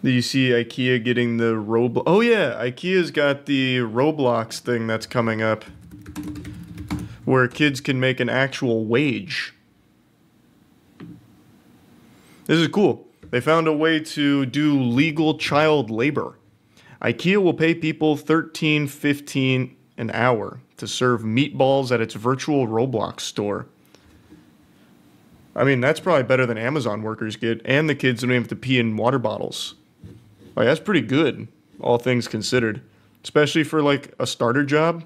Do you see IKEA getting the Roblox? Oh yeah, IKEA's got the Roblox thing that's coming up, where kids can make an actual wage. This is cool. They found a way to do legal child labor. IKEA will pay people $13.15 an hour to serve meatballs at its virtual Roblox store. I mean, that's probably better than Amazon workers get, and the kids don't have to pee in water bottles. Like, that's pretty good, all things considered. Especially for, like, a starter job.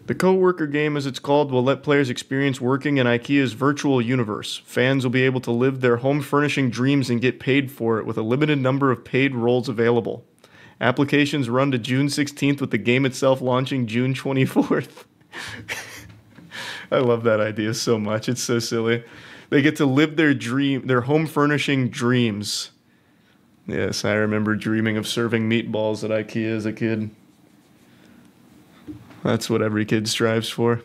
The co-worker game, as it's called, will let players experience working in IKEA's virtual universe. Fans will be able to live their home furnishing dreams and get paid for it with a limited number of paid roles available. Applications run to June 16th with the game itself launching June 24th. I love that idea so much. It's so silly. They get to live their home furnishing dreams. Yes, I remember dreaming of serving meatballs at IKEA as a kid. That's what every kid strives for.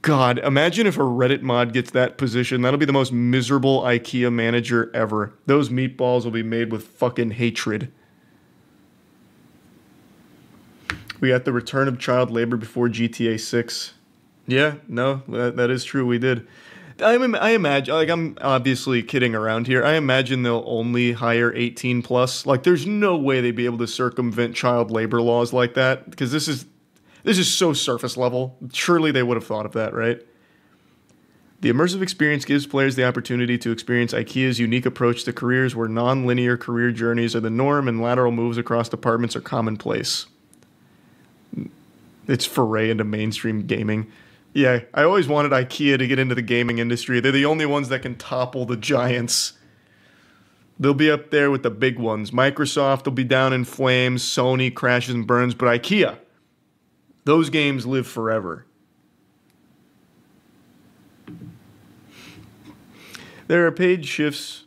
God, imagine if a Reddit mod gets that position. That'll be the most miserable IKEA manager ever. Those meatballs will be made with fucking hatred. We got the return of child labor before GTA 6. Yeah, no, that is true. We did. I imagine, like, I'm obviously kidding around here. I imagine they'll only hire 18 plus. Like, there's no way they'd be able to circumvent child labor laws like that, because this is so surface level. Surely they would have thought of that, right? The immersive experience gives players the opportunity to experience IKEA's unique approach to careers, where non-linear career journeys are the norm and lateral moves across departments are commonplace. It's foray into mainstream gaming. Yeah, I always wanted IKEA to get into the gaming industry. They're the only ones that can topple the giants. They'll be up there with the big ones. Microsoft will be down in flames. Sony crashes and burns. But IKEA, those games live forever. There are paid shifts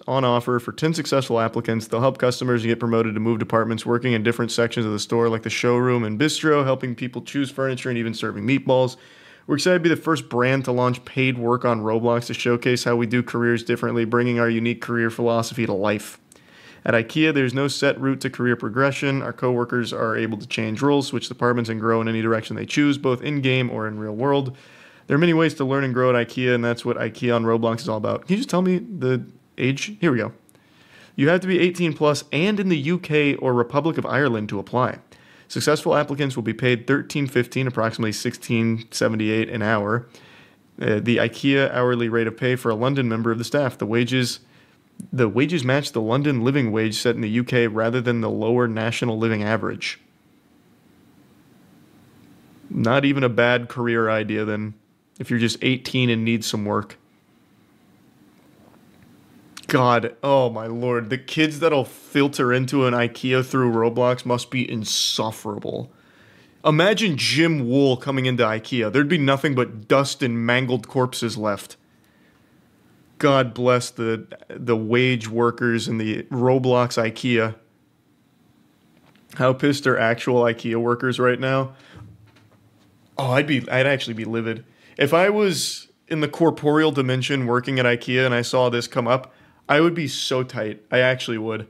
on offer for 10 successful applicants. They'll help customers get promoted to move departments, working in different sections of the store like the showroom and bistro, helping people choose furniture and even serving meatballs. We're excited to be the first brand to launch paid work on Roblox to showcase how we do careers differently, bringing our unique career philosophy to life. At IKEA, there's no set route to career progression. Our coworkers are able to change roles, switch departments, and grow in any direction they choose, both in-game or in real world. There are many ways to learn and grow at IKEA, and that's what IKEA on Roblox is all about. Can you just tell me the age? Here we go. You have to be 18 plus and in the UK or Republic of Ireland to apply. Successful applicants will be paid $13.15, approximately $16.78 an hour. The IKEA hourly rate of pay for a London member of the staff. The wages match the London living wage set in the UK rather than the lower national living average. Not even a bad career idea then, if you're just 18 and need some work. God, oh my lord, the kids that'll filter into an IKEA through Roblox must be insufferable. Imagine Jim Wool coming into IKEA. There'd be nothing but dust and mangled corpses left. God bless the wage workers in the Roblox IKEA. How pissed are actual IKEA workers right now? Oh, I'd actually be livid. If I was in the corporeal dimension working at IKEA and I saw this come up, I would be so tight. I actually would.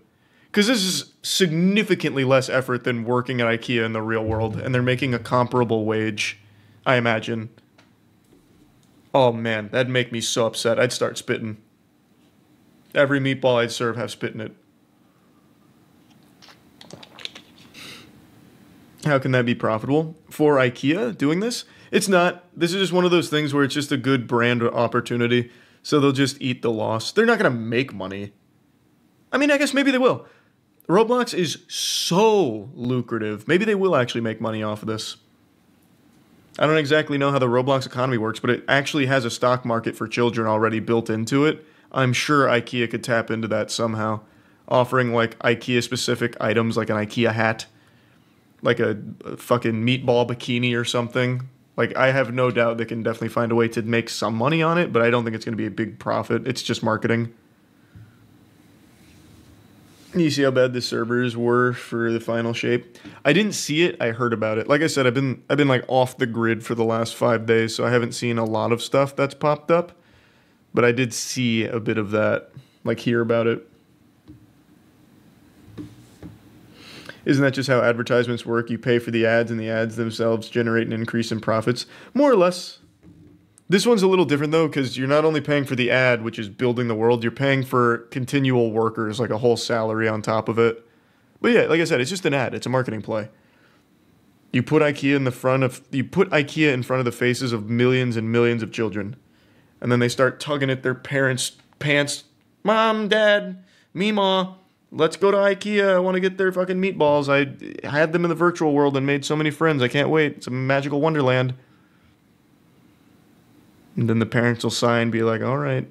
Because this is significantly less effort than working at IKEA in the real world, and they're making a comparable wage, I imagine. Oh man, that'd make me so upset. I'd start spitting. Every meatball I'd serve have spit in it. How can that be profitable? For IKEA doing this? It's not. This is just one of those things where it's just a good brand opportunity. So they'll just eat the loss. They're not going to make money. I mean, I guess maybe they will. Roblox is so lucrative. Maybe they will actually make money off of this. I don't exactly know how the Roblox economy works, but it actually has a stock market for children already built into it. I'm sure IKEA could tap into that somehow. Offering like IKEA-specific items like an IKEA hat. Like a fucking meatball bikini or something. Like, I have no doubt they can definitely find a way to make some money on it, but I don't think it's going to be a big profit. It's just marketing. You see how bad the servers were for the final shape? I didn't see it. I heard about it. Like I said, I've been like off the grid for the last 5 days, so I haven't seen a lot of stuff that's popped up. But I did see a bit of that. like hear about it. Isn't that just how advertisements work? You pay for the ads, and the ads themselves generate an increase in profits? More or less. This one's a little different, though, because you're not only paying for the ad, which is building the world, you're paying for continual workers, like a whole salary on top of it. But yeah, like I said, it's just an ad. It's a marketing play. You put IKEA in front of the faces of millions and millions of children. And then they start tugging at their parents' pants. Mom, Dad, Meemaw. Let's go to IKEA. I want to get their fucking meatballs. I had them in the virtual world and made so many friends. I can't wait. It's a magical wonderland. And then the parents will sign, be like, all right.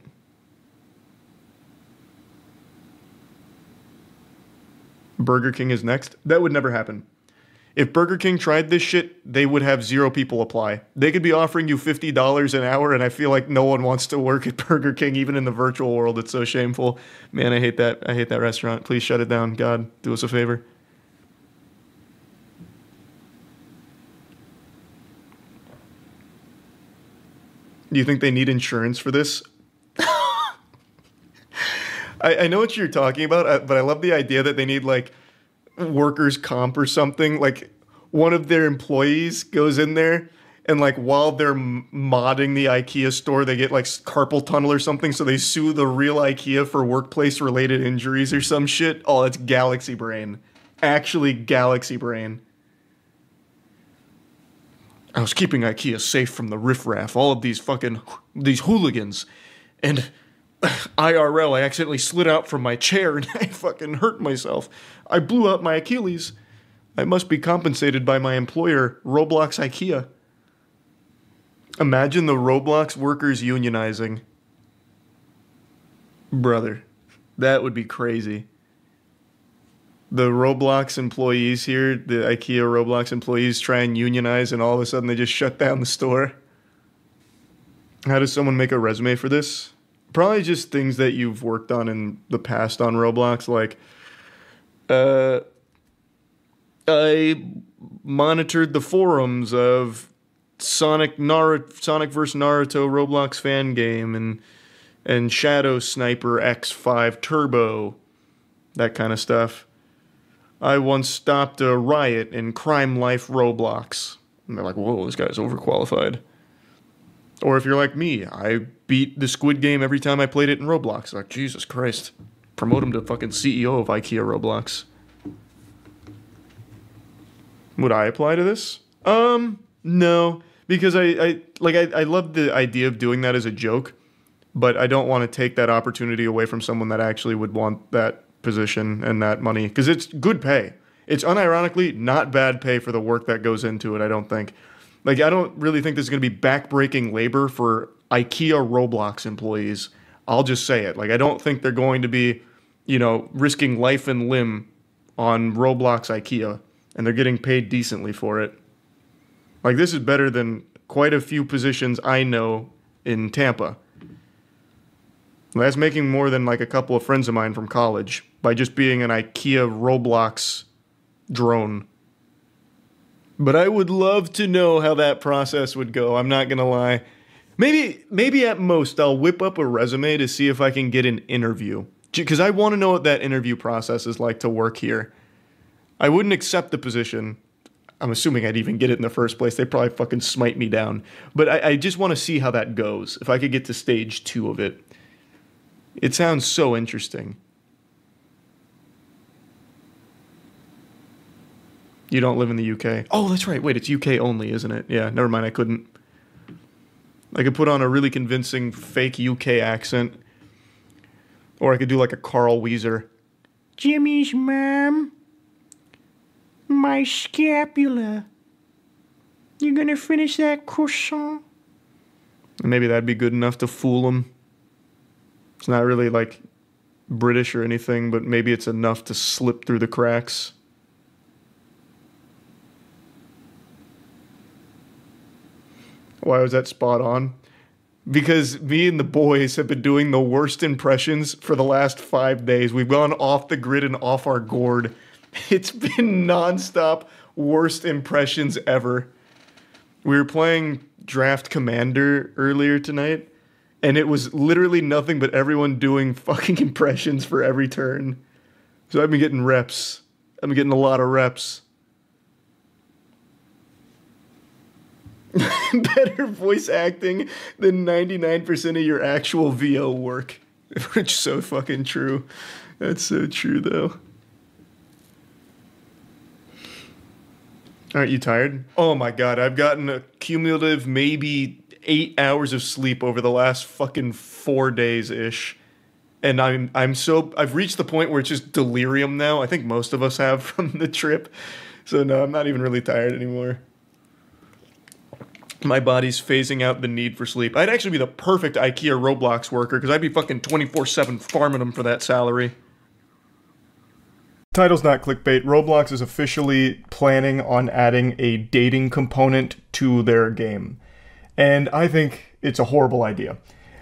Burger King is next. That would never happen. If Burger King tried this shit, they would have 0 people apply. They could be offering you $50 an hour, and I feel like no one wants to work at Burger King, even in the virtual world. It's so shameful. Man, I hate that. I hate that restaurant. Please shut it down. God, do us a favor. Do you think they need insurance for this? I know what you're talking about, but I love the idea that they need, like, workers' comp or something. Like, one of their employees goes in there, and, like, while they're modding the IKEA store, they get, like, carpal tunnel or something, so they sue the real IKEA for workplace-related injuries or some shit. Oh, that's Galaxy Brain. Actually, Galaxy Brain. I was keeping IKEA safe from the riffraff, all of these hooligans, and IRL, I accidentally slid out from my chair and I fucking hurt myself. I blew out my Achilles. I must be compensated by my employer, Roblox IKEA. Imagine the Roblox workers unionizing. Brother, that would be crazy. The Roblox employees here, the IKEA Roblox employees try and unionize, and all of a sudden they just shut down the store. How does someone make a resume for this? Probably just things that you've worked on in the past on Roblox, like, I monitored the forums of Sonic vs. Naruto Roblox fan game and Shadow Sniper X5 Turbo, that kind of stuff. I once stopped a riot in Crime Life Roblox. And they're like, whoa, this guy's overqualified. Or if you're like me, I beat the Squid Game every time I played it in Roblox. Like, Jesus Christ. Promote him to fucking CEO of IKEA Roblox. Would I apply to this? No. Because I love the idea of doing that as a joke, but I don't want to take that opportunity away from someone that actually would want that position and that money. Because it's good pay. It's unironically not bad pay for the work that goes into it, I don't think. Like, I don't really think this is going to be backbreaking labor for IKEA Roblox employees. I'll just say it. Like, I don't think they're going to be, risking life and limb on Roblox IKEA, and they're getting paid decently for it. Like, this is better than quite a few positions I know in Tampa. That's making more than, like, a couple of friends of mine from college by just being an IKEA Roblox drone. But I would love to know how that process would go. I'm not going to lie. Maybe at most I'll whip up a resume to see if I can get an interview. Because I want to know what that interview process is like to work here. I wouldn't accept the position. I'm assuming I'd even get it in the first place. They'd probably fucking smite me down. But I just want to see how that goes. If I could get to stage 2 of it. It sounds so interesting. You don't live in the UK. Oh, that's right. Wait, it's UK only, isn't it? Yeah, never mind. I couldn't. I could put on a really convincing fake UK accent. Or I could do like a Carl Weezer. Jimmy's mom. My scapula. You gonna finish that croissant? And maybe that'd be good enough to fool him. It's not really like British or anything, but maybe it's enough to slip through the cracks. Why was that spot on? Because me and the boys have been doing the worst impressions for the last 5 days. We've gone off the grid and off our gourd. It's been nonstop worst impressions ever. We were playing Draft Commander earlier tonight, And it was literally nothing but everyone doing fucking impressions for every turn. So I've been getting reps. I've been getting a lot of reps. Better voice acting than 99% of your actual VO work. Which is so fucking true. That's so true, though. Aren't you tired? Oh my god, I've gotten a cumulative maybe 8 hours of sleep over the last fucking 4 days-ish. And I've reached the point where it's just delirium now. I think most of us have from the trip. So no, I'm not even really tired anymore. My body's phasing out the need for sleep. I'd actually be the perfect IKEA Roblox worker because I'd be fucking 24/7 farming them for that salary. Title's not clickbait. Roblox is officially planning on adding a dating component to their game. And I think it's a horrible idea.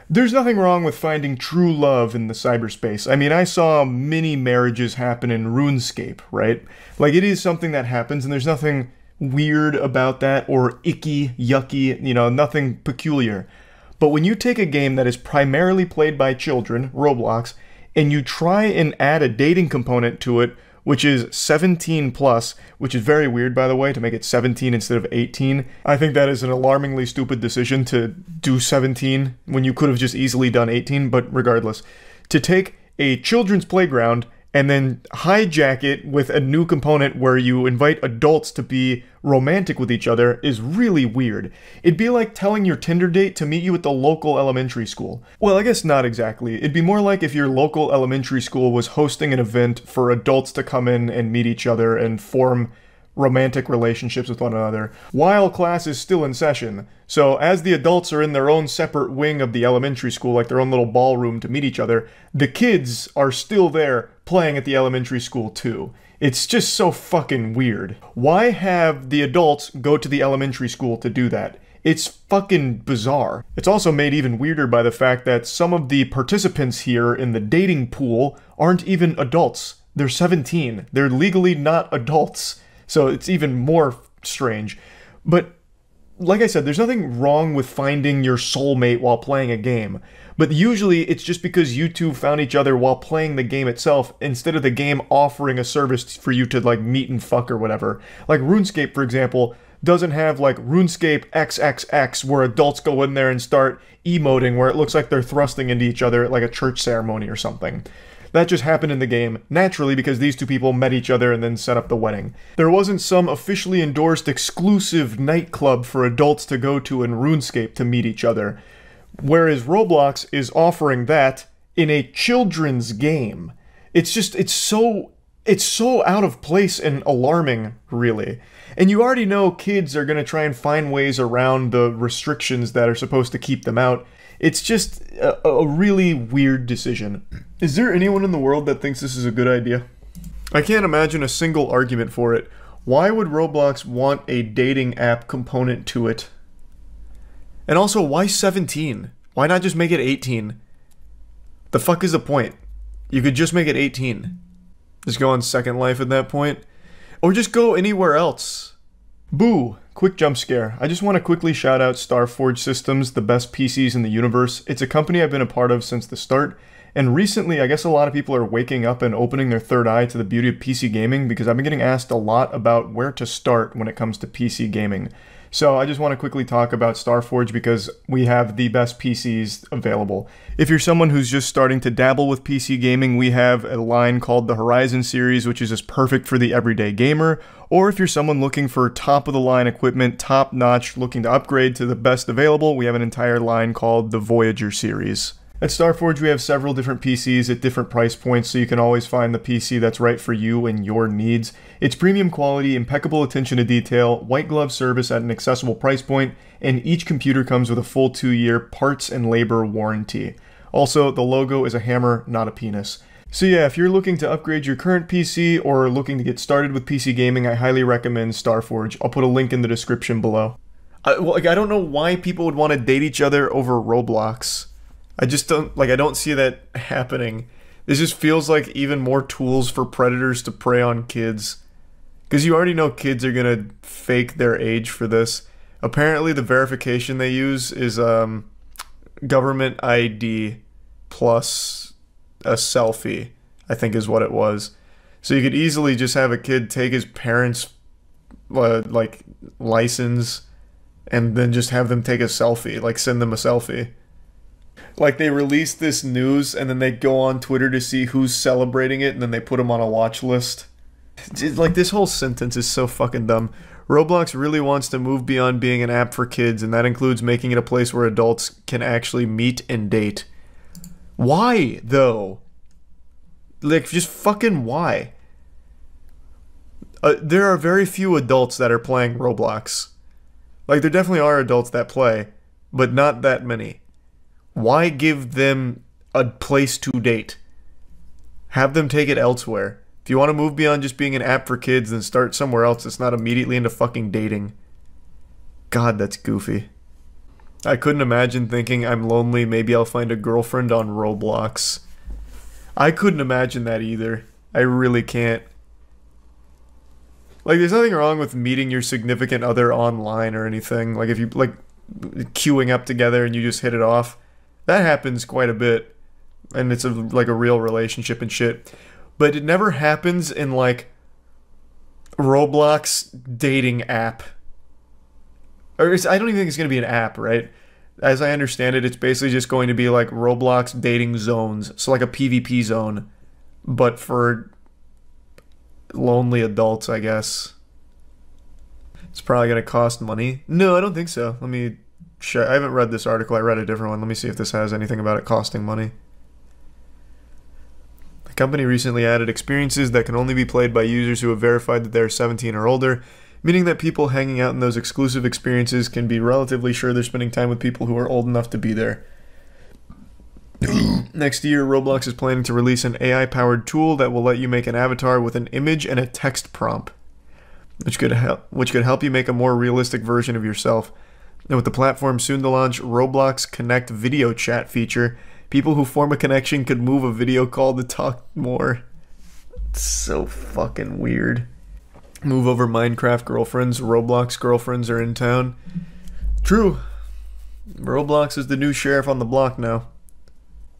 There's nothing wrong with finding true love in the cyberspace. I mean, I saw many marriages happen in RuneScape, right? Like, it is something that happens, and there's nothing weird about that, or icky, yucky, you know, nothing peculiar. But when you take a game that is primarily played by children, Roblox, and you try and add a dating component to it, which is 17 plus, which is very weird, by the way, to make it 17 instead of 18. I think that is an alarmingly stupid decision to do 17 when you could have just easily done 18, but regardless. To take a children's playground and then hijack it with a new component where you invite adults to be romantic with each other is really weird. It'd be like telling your Tinder date to meet you at the local elementary school. Well, I guess not exactly. It'd be more like if your local elementary school was hosting an event for adults to come in and meet each other and form romantic relationships with one another while class is still in session. So as the adults are in their own separate wing of the elementary school, like their own little ballroom to meet each other, the kids are still there playing at the elementary school too. It's just so fucking weird. Why have the adults go to the elementary school to do that? It's fucking bizarre. It's also made even weirder by the fact that some of the participants here in the dating pool aren't even adults. They're 17. They're legally not adults. So it's even more strange. But like I said, there's nothing wrong with finding your soulmate while playing a game. But usually it's just because you two found each other while playing the game itself instead of the game offering a service for you to like meet and fuck or whatever. Like RuneScape, for example, doesn't have like RuneScape XXX where adults go in there and start emoting where it looks like they're thrusting into each other at like a church ceremony or something. That just happened in the game, naturally because these two people met each other and then set up the wedding. There wasn't some officially endorsed exclusive nightclub for adults to go to in RuneScape to meet each other. Whereas Roblox is offering that in a children's game. It's so out of place and alarming, really. And you already know kids are going to try and find ways around the restrictions that are supposed to keep them out. It's just a really weird decision. Is there anyone in the world that thinks this is a good idea? I can't imagine a single argument for it. Why would Roblox want a dating app component to it? And also, why 17? Why not just make it 18? The fuck is the point? You could just make it 18. Just go on Second Life at that point. Or just go anywhere else. Boo! Quick jump scare. I just want to quickly shout out Starforge Systems, the best PCs in the universe. It's a company I've been a part of since the start. And recently, I guess a lot of people are waking up and opening their third eye to the beauty of PC gaming because I've been getting asked a lot about where to start when it comes to PC gaming. So I just want to quickly talk about Starforge because we have the best PCs available. If you're someone who's just starting to dabble with PC gaming, we have a line called the Horizon series, which is just perfect for the everyday gamer. Or if you're someone looking for top-of-the-line equipment, top-notch, looking to upgrade to the best available, we have an entire line called the Voyager series. At Starforge, we have several different PCs at different price points, so you can always find the PC that's right for you and your needs. It's premium quality, impeccable attention to detail, white glove service at an accessible price point, and each computer comes with a full 2-year parts and labor warranty. Also, the logo is a hammer, not a penis. So yeah, if you're looking to upgrade your current PC or looking to get started with PC gaming, I highly recommend Starforge. I'll put a link in the description below. I don't know why people would want to date each other over Roblox. I just don't, I don't see that happening. This just feels like even more tools for predators to prey on kids. Because you already know kids are gonna fake their age for this. Apparently the verification they use is, government ID plus a selfie, I think is what it was. So you could easily just have a kid take his parents' like license and then just have them take a selfie, like send them a selfie. Like they release this news and then they go on Twitter to see who's celebrating it and then they put them on a watch list. Like this whole sentence is so fucking dumb. Roblox really wants to move beyond being an app for kids, and that includes making it a place where adults can actually meet and date. Why, though? Like, just fucking why? There are very few adults that are playing Roblox. Like, there definitely are adults that play, but not that many. Why give them a place to date? Have them take it elsewhere. If you want to move beyond just being an app for kids, then start somewhere else that's not immediately into fucking dating. God, that's goofy. I couldn't imagine thinking I'm lonely, maybe I'll find a girlfriend on Roblox. I couldn't imagine that either. I really can't. Like, there's nothing wrong with meeting your significant other online or anything. Like, if you, like, queuing up together and you just hit it off. That happens quite a bit. And it's, like, a real relationship and shit. But it never happens in, like, Roblox dating app. Or I don't even think it's going to be an app, right? As I understand it, it's basically just going to be, like, Roblox dating zones. So, like, a PvP zone. But for lonely adults, I guess. It's probably going to cost money. No, I don't think so. Let me check. I haven't read this article. I read a different one. Let me see if this has anything about it costing money. The company recently added experiences that can only be played by users who have verified that they're 17 or older, meaning that people hanging out in those exclusive experiences can be relatively sure they're spending time with people who are old enough to be there. Next year, Roblox is planning to release an AI-powered tool that will let you make an avatar with an image and a text prompt, which could help you make a more realistic version of yourself. And with the platform soon to launch Roblox Connect video chat feature, people who form a connection could move a video call to talk more. It's so fucking weird. Move over Minecraft girlfriends, Roblox girlfriends are in town. True. Roblox is the new sheriff on the block now.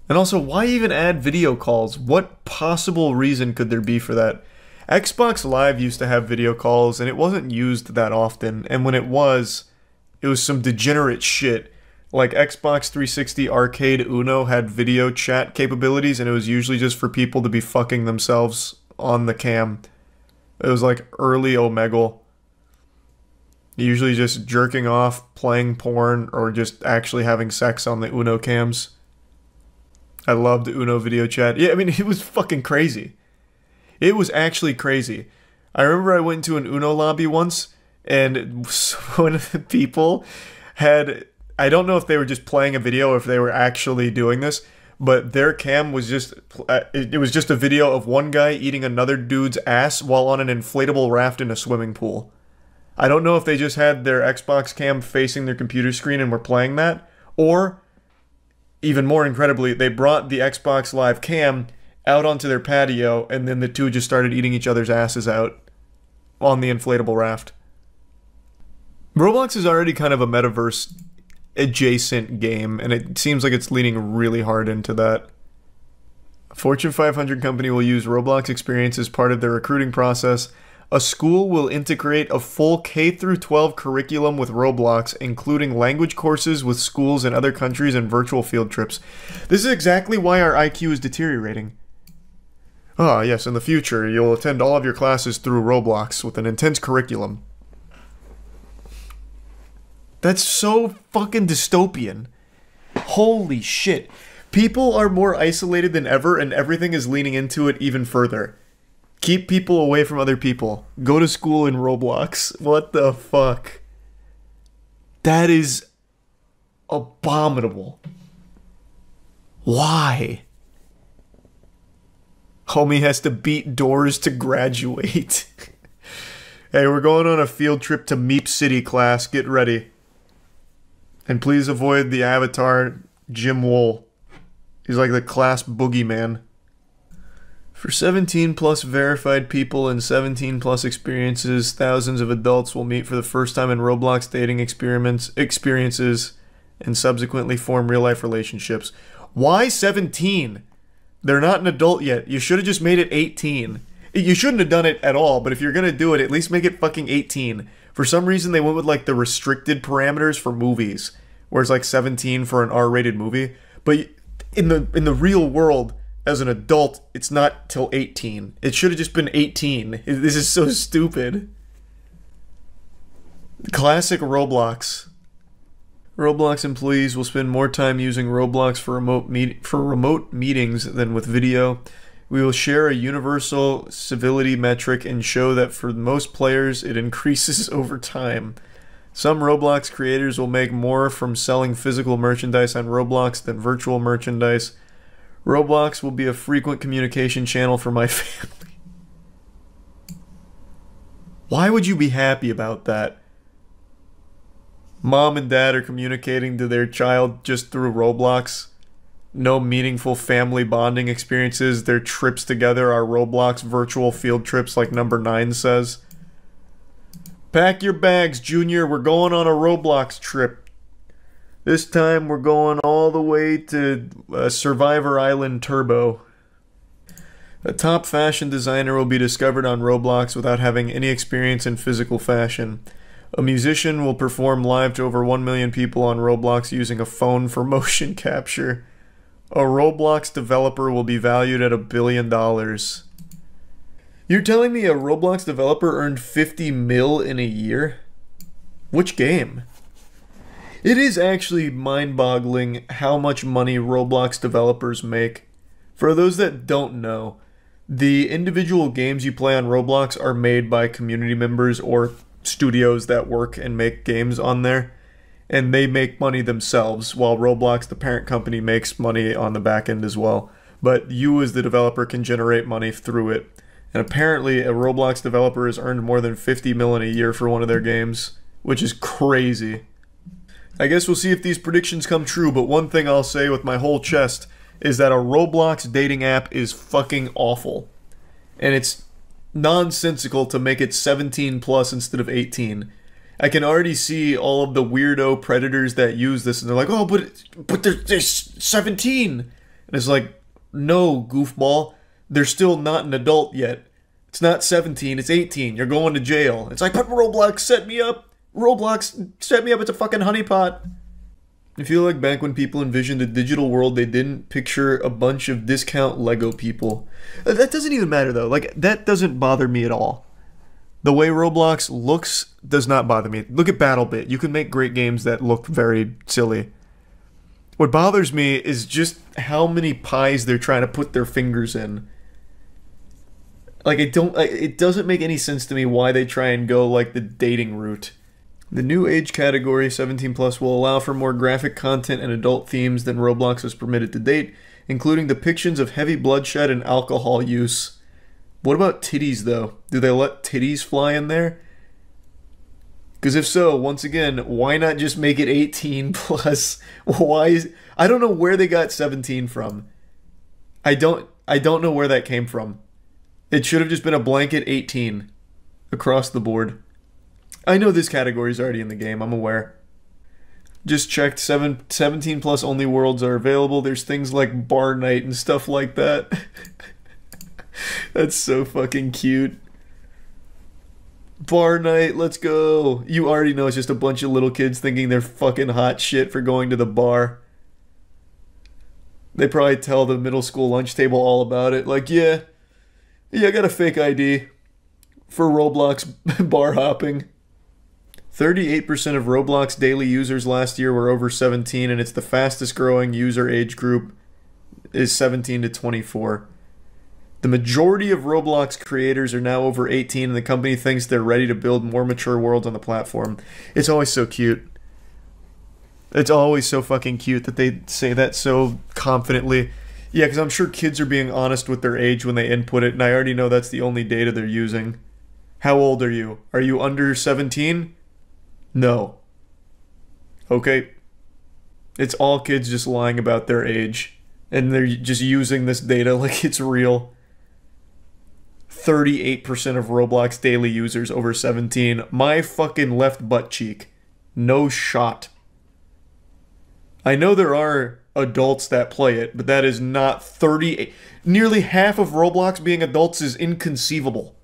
And also, why even add video calls? What possible reason could there be for that? Xbox Live used to have video calls, and it wasn't used that often. And when it was some degenerate shit. Like Xbox 360 Arcade Uno had video chat capabilities, and it was usually just for people to be fucking themselves on the cam. It was like early Omegle. Usually just jerking off, playing porn, or just actually having sex on the Uno cams. I loved Uno video chat. Yeah, I mean, it was fucking crazy. It was actually crazy. I remember I went into an Uno lobby once, and one of the people had... I don't know if they were just playing a video or if they were actually doing this, but their cam was just... it was just a video of one guy eating another dude's ass while on an inflatable raft in a swimming pool. I don't know if they just had their Xbox cam facing their computer screen and were playing that, or... even more incredibly, they brought the Xbox Live cam out onto their patio, and then the two just started eating each other's asses out on the inflatable raft. Roblox is already kind of a metaverse adjacent game, and it seems like it's leaning really hard into that. A Fortune 500 company will use Roblox experience as part of their recruiting process. A school will integrate a full K-12 curriculum with Roblox, including language courses with schools in other countries and virtual field trips. This is exactly why our IQ is deteriorating. Ah, yes, in the future, you'll attend all of your classes through Roblox with an intense curriculum. That's so fucking dystopian. Holy shit. People are more isolated than ever, and everything is leaning into it even further. Keep people away from other people. Go to school in Roblox. What the fuck? That is abominable. Why? Homie has to beat doors to graduate. Hey, we're going on a field trip to Meep City, class. Get ready. And please avoid the avatar Jim Wool. He's like the class boogeyman. For 17 plus verified people and 17 plus experiences, thousands of adults will meet for the first time in Roblox dating experiences. and subsequently form real-life relationships. Why 17? They're not an adult yet. You should have just made it 18. You shouldn't have done it at all, but if you're gonna do it, at least make it fucking 18. For some reason, they went with like the restricted parameters for movies, where it's like 17 for an R-rated movie. But in the real world, as an adult, it's not till 18. It should have just been 18. This is so stupid. Classic Roblox. Roblox employees will spend more time using Roblox for remote meetings than with video. We will share a universal civility metric and show that for most players it increases over time. Some Roblox creators will make more from selling physical merchandise on Roblox than virtual merchandise. Roblox will be a frequent communication channel for my family. Why would you be happy about that? Mom and dad are communicating to their child just through Roblox. No meaningful family bonding experiences. Their trips together are Roblox virtual field trips like number 9 says. Pack your bags, Junior. We're going on a Roblox trip. This time we're going all the way to Survivor Island Turbo. A top fashion designer will be discovered on Roblox without having any experience in physical fashion. A musician will perform live to over 1 million people on Roblox using a phone for motion capture. A Roblox developer will be valued at $1 billion. You're telling me a Roblox developer earned 50 mil in a year? Which game? It is actually mind-boggling how much money Roblox developers make. For those that don't know, the individual games you play on Roblox are made by community members or studios that work and make games on there. And they make money themselves, while Roblox, the parent company, makes money on the back end as well. But you as the developer can generate money through it. And apparently a Roblox developer has earned more than 50 mil in a year for one of their games, which is crazy. I guess we'll see if these predictions come true, but one thing I'll say with my whole chest is that a Roblox dating app is fucking awful. And it's nonsensical to make it 18 plus instead of 18. I can already see all of the weirdo predators that use this, and they're like, oh, but they're 17. And it's like, no, goofball. They're still not an adult yet. It's not 17, it's 18. You're going to jail. It's like, but Roblox set me up. Roblox set me up. It's a fucking honeypot. I feel like back when people envisioned a digital world, they didn't picture a bunch of discount Lego people. That doesn't even matter, though. Like, that doesn't bother me at all. The way Roblox looks does not bother me. Look at BattleBit. You can make great games that look very silly. What bothers me is just how many pies they're trying to put their fingers in. Like, it doesn't make any sense to me why they try and go like the dating route. The new age category, 17 plus, will allow for more graphic content and adult themes than Roblox has permitted to date, including depictions of heavy bloodshed and alcohol use. What about titties, though? Do they let titties fly in there? Because if so, once again, why not just make it 18 plus? I don't know where they got 17 from. I don't know where that came from. It should have just been a blanket 18 across the board. I know this category is already in the game, I'm aware. Just checked, 17 plus only worlds are available. There's things like bar night and stuff like that. That's so fucking cute. Bar night, let's go. You already know it's just a bunch of little kids thinking they're fucking hot shit for going to the bar. They probably tell the middle school lunch table all about it. Like, yeah, I got a fake ID for Roblox bar hopping. 38% of Roblox daily users last year were over 17, and it's the fastest growing user age group is 17 to 24. The majority of Roblox creators are now over 18, and the company thinks they're ready to build more mature worlds on the platform. It's always so cute. It's always so fucking cute that they say that so confidently. Yeah, because I'm sure kids are being honest with their age when they input it, and I already know that's the only data they're using. How old are you? Are you under 17? No. Okay. It's all kids just lying about their age, and they're just using this data like it's real. 38% of Roblox daily users over 17. My fucking left butt cheek. No shot. I know there are adults that play it, but that is not 30. Nearly half of Roblox being adults is inconceivable.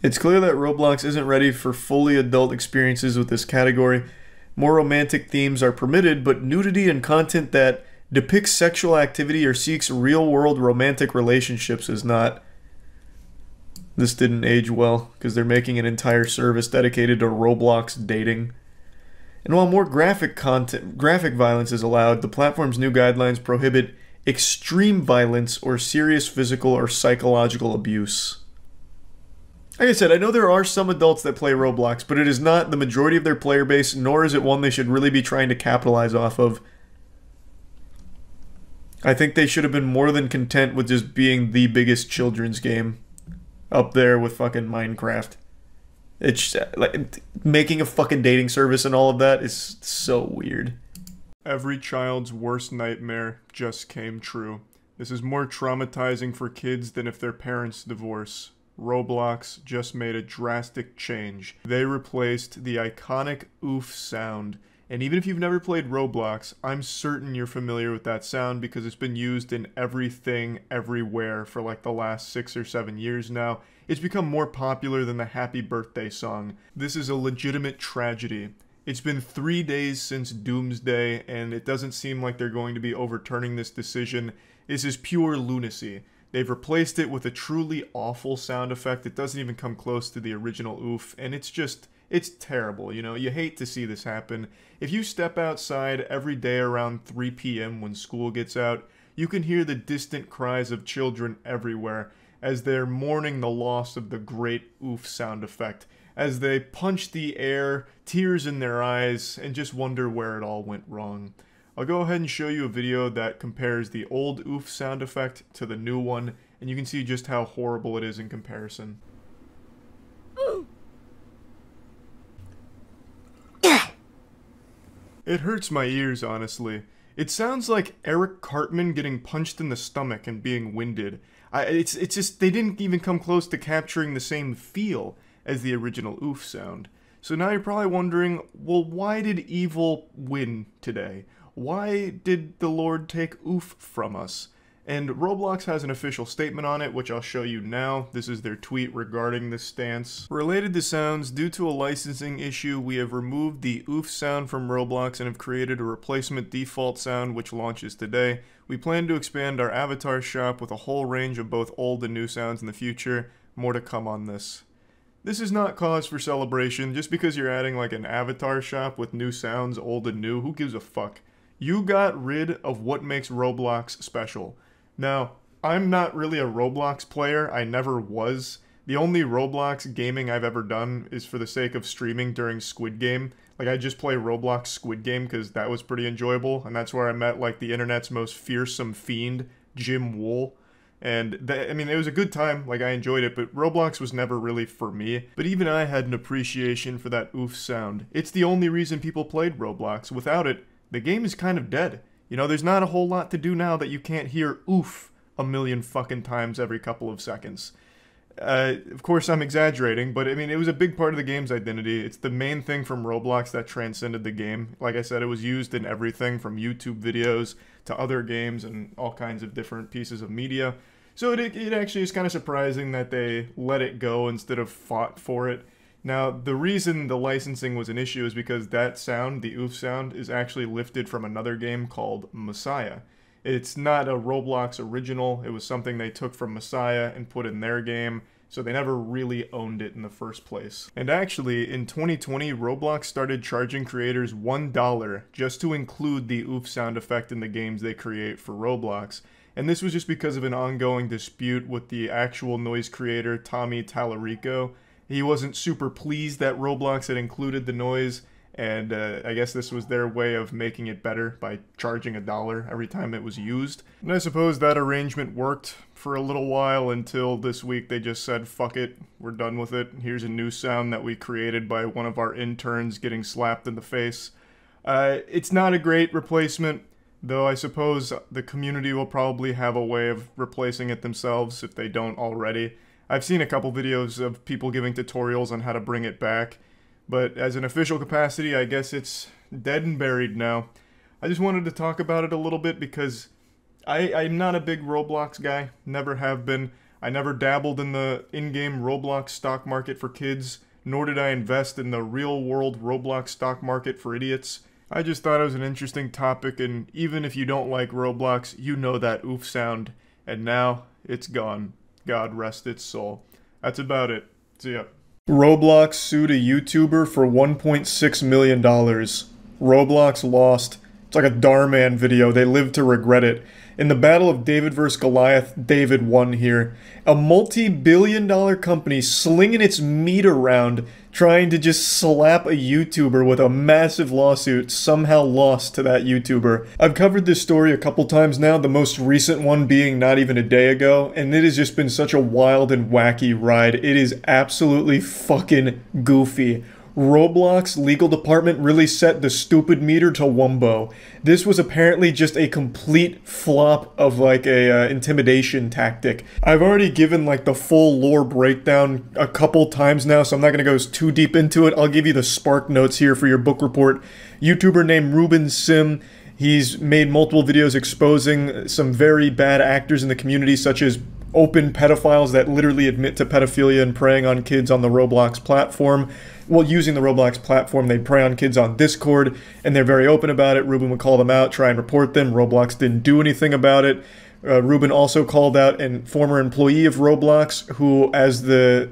It's clear that Roblox isn't ready for fully adult experiences with this category. More romantic themes are permitted, but nudity and content that depicts sexual activity or seeks real-world romantic relationships is not. This didn't age well, because they're making an entire service dedicated to Roblox dating. And while more graphic violence is allowed, the platform's new guidelines prohibit extreme violence or serious physical or psychological abuse. Like I said, I know there are some adults that play Roblox, but it is not the majority of their player base, nor is it one they should really be trying to capitalize off of. I think they should have been more than content with just being the biggest children's game. Up there with fucking Minecraft. It's like making a fucking dating service and all of that is so weird. Every child's worst nightmare just came true. This is more traumatizing for kids than if their parents divorce. Roblox just made a drastic change. They replaced the iconic oof sound. And even if you've never played Roblox, I'm certain you're familiar with that sound because it's been used in everything, everywhere for like the last 6 or 7 years now. It's become more popular than the Happy Birthday song. This is a legitimate tragedy. It's been 3 days since Doomsday, and it doesn't seem like they're going to be overturning this decision. This is pure lunacy. They've replaced it with a truly awful sound effect. It doesn't even come close to the original oof, and it's terrible, you know? You hate to see this happen. If you step outside every day around 3 p.m. when school gets out, you can hear the distant cries of children everywhere as they're mourning the loss of the great oof sound effect, as they punch the air, tears in their eyes, and just wonder where it all went wrong. I'll go ahead and show you a video that compares the old oof sound effect to the new one, and you can see just how horrible it is in comparison. It hurts my ears, honestly. It sounds like Eric Cartman getting punched in the stomach and being winded. It's just, they didn't even come close to capturing the same feel as the original oof sound. So now you're probably wondering, well, why did evil win today? Why did the Lord take oof from us? And Roblox has an official statement on it, which I'll show you now. This is their tweet regarding this stance. Related to sounds, due to a licensing issue, we have removed the oof sound from Roblox and have created a replacement default sound which launches today. We plan to expand our avatar shop with a whole range of both old and new sounds in the future. More to come on this. This is not cause for celebration. Just because you're adding like an avatar shop with new sounds, old and new, who gives a fuck? You got rid of what makes Roblox special. Now, I'm not really a Roblox player, I never was. The only Roblox gaming I've ever done is for the sake of streaming during Squid Game. Like, I just play Roblox Squid Game because that was pretty enjoyable, and that's where I met, like, the internet's most fearsome fiend, Jim Wool. And, I mean, it was a good time, like, I enjoyed it, but Roblox was never really for me. But even I had an appreciation for that oof sound. It's the only reason people played Roblox. Without it, the game is kind of dead. You know, there's not a whole lot to do now that you can't hear oof a million fucking times every couple of seconds. Of course, I'm exaggerating, but I mean, it was a big part of the game's identity. It's the main thing from Roblox that transcended the game. Like I said, it was used in everything from YouTube videos to other games and all kinds of different pieces of media. So it actually is kind of surprising that they let it go instead of fought for it. Now, the reason the licensing was an issue is because that sound, the oof sound, is actually lifted from another game called Messiah. It's not a Roblox original, it was something they took from Messiah and put in their game, so they never really owned it in the first place. And actually, in 2020, Roblox started charging creators $1 just to include the oof sound effect in the games they create for Roblox. And this was just because of an ongoing dispute with the actual noise creator, Tommy Tallarico. He wasn't super pleased that Roblox had included the noise, and I guess this was their way of making it better by charging $1 every time it was used. And I suppose that arrangement worked for a little while until this week they just said, fuck it, we're done with it. Here's a new sound that we created by one of our interns getting slapped in the face. It's not a great replacement, though I suppose the community will probably have a way of replacing it themselves if they don't already. I've seen a couple videos of people giving tutorials on how to bring it back, but as an official capacity, I guess it's dead and buried now. I just wanted to talk about it a little bit because I'm not a big Roblox guy, never have been. I never dabbled in the in-game Roblox stock market for kids, nor did I invest in the real-world Roblox stock market for idiots. I just thought it was an interesting topic, and even if you don't like Roblox, you know that oof sound. And now, it's gone. God rest its soul. That's about it. See ya. Roblox sued a YouTuber for $1.6 million. Roblox Lost. It's like a Darman video. They live to regret it. In the battle of David vs. Goliath, David won here. A multi-billion-dollar company slinging its meat around, trying to just slap a YouTuber with a massive lawsuit, somehow lost to that YouTuber. I've covered this story a couple times now, the most recent one being not even a day ago, and it has just been such a wild and wacky ride. It is absolutely fucking goofy. Roblox legal department really set the stupid meter to wumbo. This was apparently just a complete flop of like a intimidation tactic. I've already given like the full lore breakdown a couple times now, so I'm not gonna go too deep into it. I'll give you the spark notes here for your book report. YouTuber named Penguinz0. He's made multiple videos exposing some very bad actors in the community, such as open pedophiles that literally admit to pedophilia and preying on kids on the Roblox platform. Well, using the Roblox platform, they prey on kids on Discord, and they're very open about it. Ruben would call them out, try and report them. Roblox didn't do anything about it. Ruben also called out a former employee of Roblox who, as the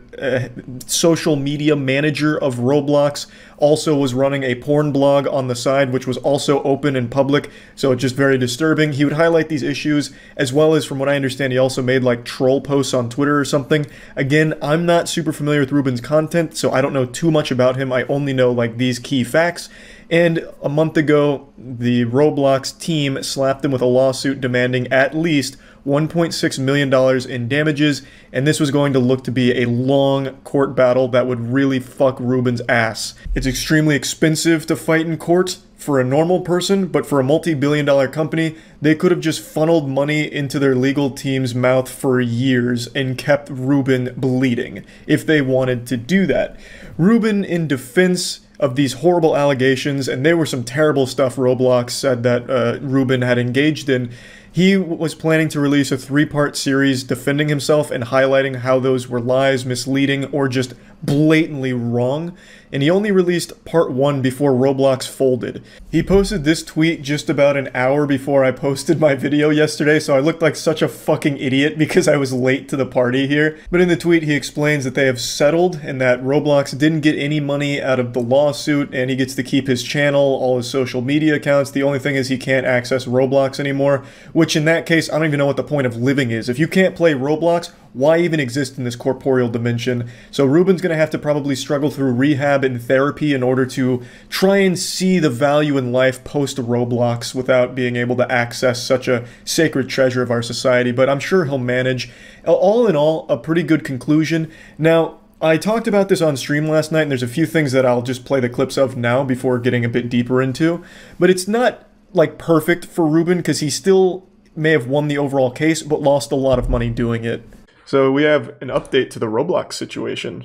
social media manager of Roblox, also was running a porn blog on the side, which was also open and public, so just very disturbing. He would highlight these issues, as well as, from what I understand, he also made like troll posts on Twitter or something. Again, I'm not super familiar with Ruben's content, so I don't know too much about him. I only know like these key facts. And a month ago, the Roblox team slapped him with a lawsuit demanding at least $1.6 million in damages, and this was going to look to be a long court battle that would really fuck Ruben's ass. It's extremely expensive to fight in court for a normal person, but for a multi-billion-dollar company, they could have just funneled money into their legal team's mouth for years and kept Ruben bleeding if they wanted to do that. Ruben, in defense of these horrible allegations, and they were some terrible stuff Roblox said that Ruben had engaged in, he was planning to release a 3-part series defending himself and highlighting how those were lies, misleading, or just blatantly wrong, and he only released part 1 before Roblox folded. He posted this tweet just about an hour before I posted my video yesterday, so I looked like such a fucking idiot because I was late to the party here. But in the tweet he explains that they have settled and that Roblox didn't get any money out of the lawsuit, and he gets to keep his channel, all his social media accounts. The only thing is he can't access Roblox anymore, which in that case, I don't even know what the point of living is. If you can't play Roblox, why even exist in this corporeal dimension? So Ruben's gonna have to probably struggle through rehab and therapy in order to try and see the value in life post-Roblox without being able to access such a sacred treasure of our society, but I'm sure he'll manage. All in all, a pretty good conclusion. Now, I talked about this on stream last night, and there's a few things that I'll just play the clips of now before getting a bit deeper into, but it's not like perfect for Ruben because he still may have won the overall case, but lost a lot of money doing it. So we have an update to the Roblox situation.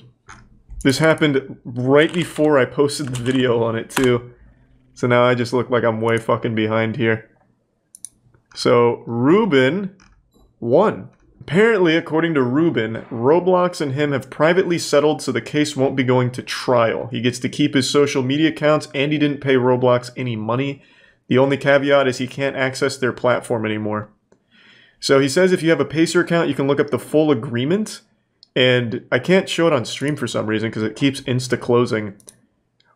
This happened right before I posted the video on it too. So now I just look like I'm way fucking behind here. So Ruben won. Apparently, according to Ruben, Roblox and him have privately settled so the case won't be going to trial. He gets to keep his social media accounts and he didn't pay Roblox any money. The only caveat is he can't access their platform anymore. So he says if you have a Pacer account, you can look up the full agreement, and I can't show it on stream for some reason because it keeps insta-closing.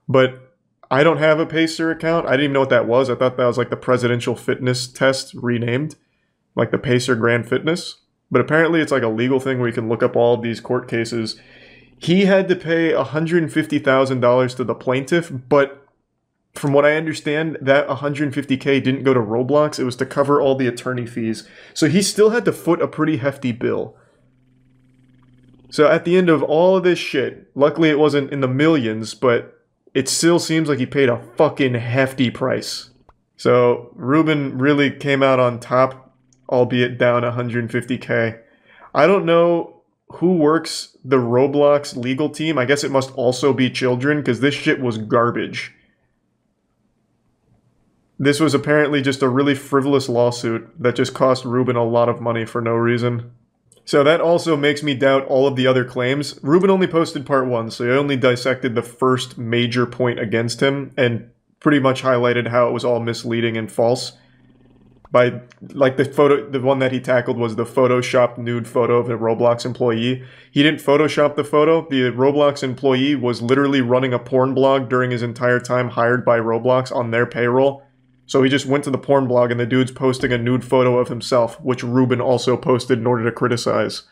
But I don't have a Pacer account. I didn't even know what that was. I thought that was like the presidential fitness test renamed, like the Pacer Grand Fitness. But apparently it's like a legal thing where you can look up all of these court cases. He had to pay $150,000 to the plaintiff, but from what I understand, that $150K didn't go to Roblox. It was to cover all the attorney fees. So he still had to foot a pretty hefty bill. So at the end of all of this shit, luckily it wasn't in the millions, but it still seems like he paid a fucking hefty price. So Ruben really came out on top, albeit down $150K. I don't know who works the Roblox legal team. I guess it must also be children, because this shit was garbage. This was apparently just a really frivolous lawsuit that just cost Rubin a lot of money for no reason. So that also makes me doubt all of the other claims. Rubin only posted part 1, so he only dissected the first major point against him and pretty much highlighted how it was all misleading and false. By, like, the one that he tackled was the photoshopped nude photo of a Roblox employee. He didn't photoshop the photo. The Roblox employee was literally running a porn blog during his entire time hired by Roblox on their payroll. So he just went to the porn blog and the dude's posting a nude photo of himself, which Rubin also posted in order to criticize.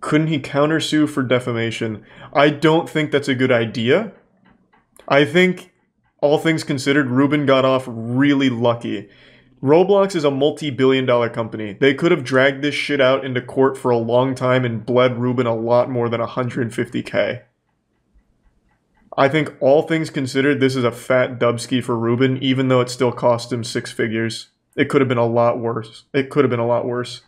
Couldn't he countersue for defamation? I don't think that's a good idea. I think, all things considered, Rubin got off really lucky. Roblox is a multi-billion-dollar company. They could have dragged this shit out into court for a long time and bled Rubin a lot more than $150K. I think all things considered, this is a fat dubski for Rubin, even though it still cost him 6 figures. It could have been a lot worse. It could have been a lot worse.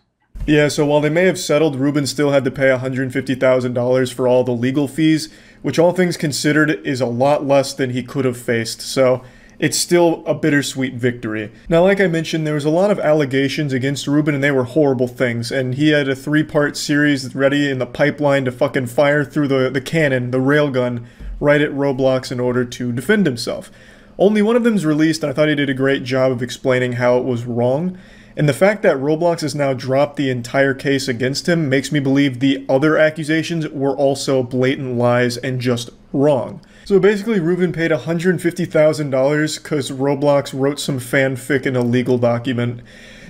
Yeah, so while they may have settled, Rubin still had to pay $150,000 for all the legal fees, which all things considered is a lot less than he could have faced, so it's still a bittersweet victory. Now, like I mentioned, there was a lot of allegations against Rubin, and they were horrible things, and he had a 3-part series ready in the pipeline to fucking fire through the cannon, the railgun, right at Roblox in order to defend himself. Only one of them's released, and I thought he did a great job of explaining how it was wrong. And the fact that Roblox has now dropped the entire case against him makes me believe the other accusations were also blatant lies and just wrong. So basically, Rubin paid $150,000 because Roblox wrote some fanfic in a legal document.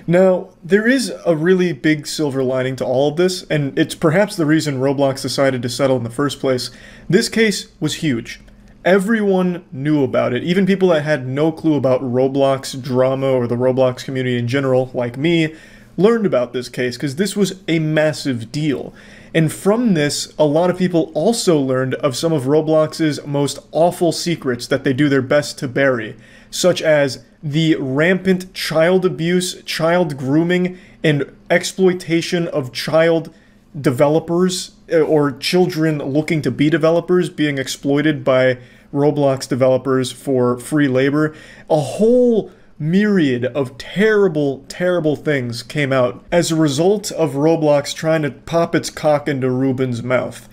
Now, there is a really big silver lining to all of this, and it's perhaps the reason Roblox decided to settle in the first place. This case was huge. Everyone knew about it, even people that had no clue about Roblox drama or the Roblox community in general, like me, learned about this case because this was a massive deal. And from this, a lot of people also learned of some of Roblox's most awful secrets that they do their best to bury, such as the rampant child abuse, child grooming, and exploitation of child developers or children looking to be developers being exploited by Roblox developers for free labor. A whole myriad of terrible, terrible things came out as a result of Roblox trying to pop its cock into Rubin's mouth.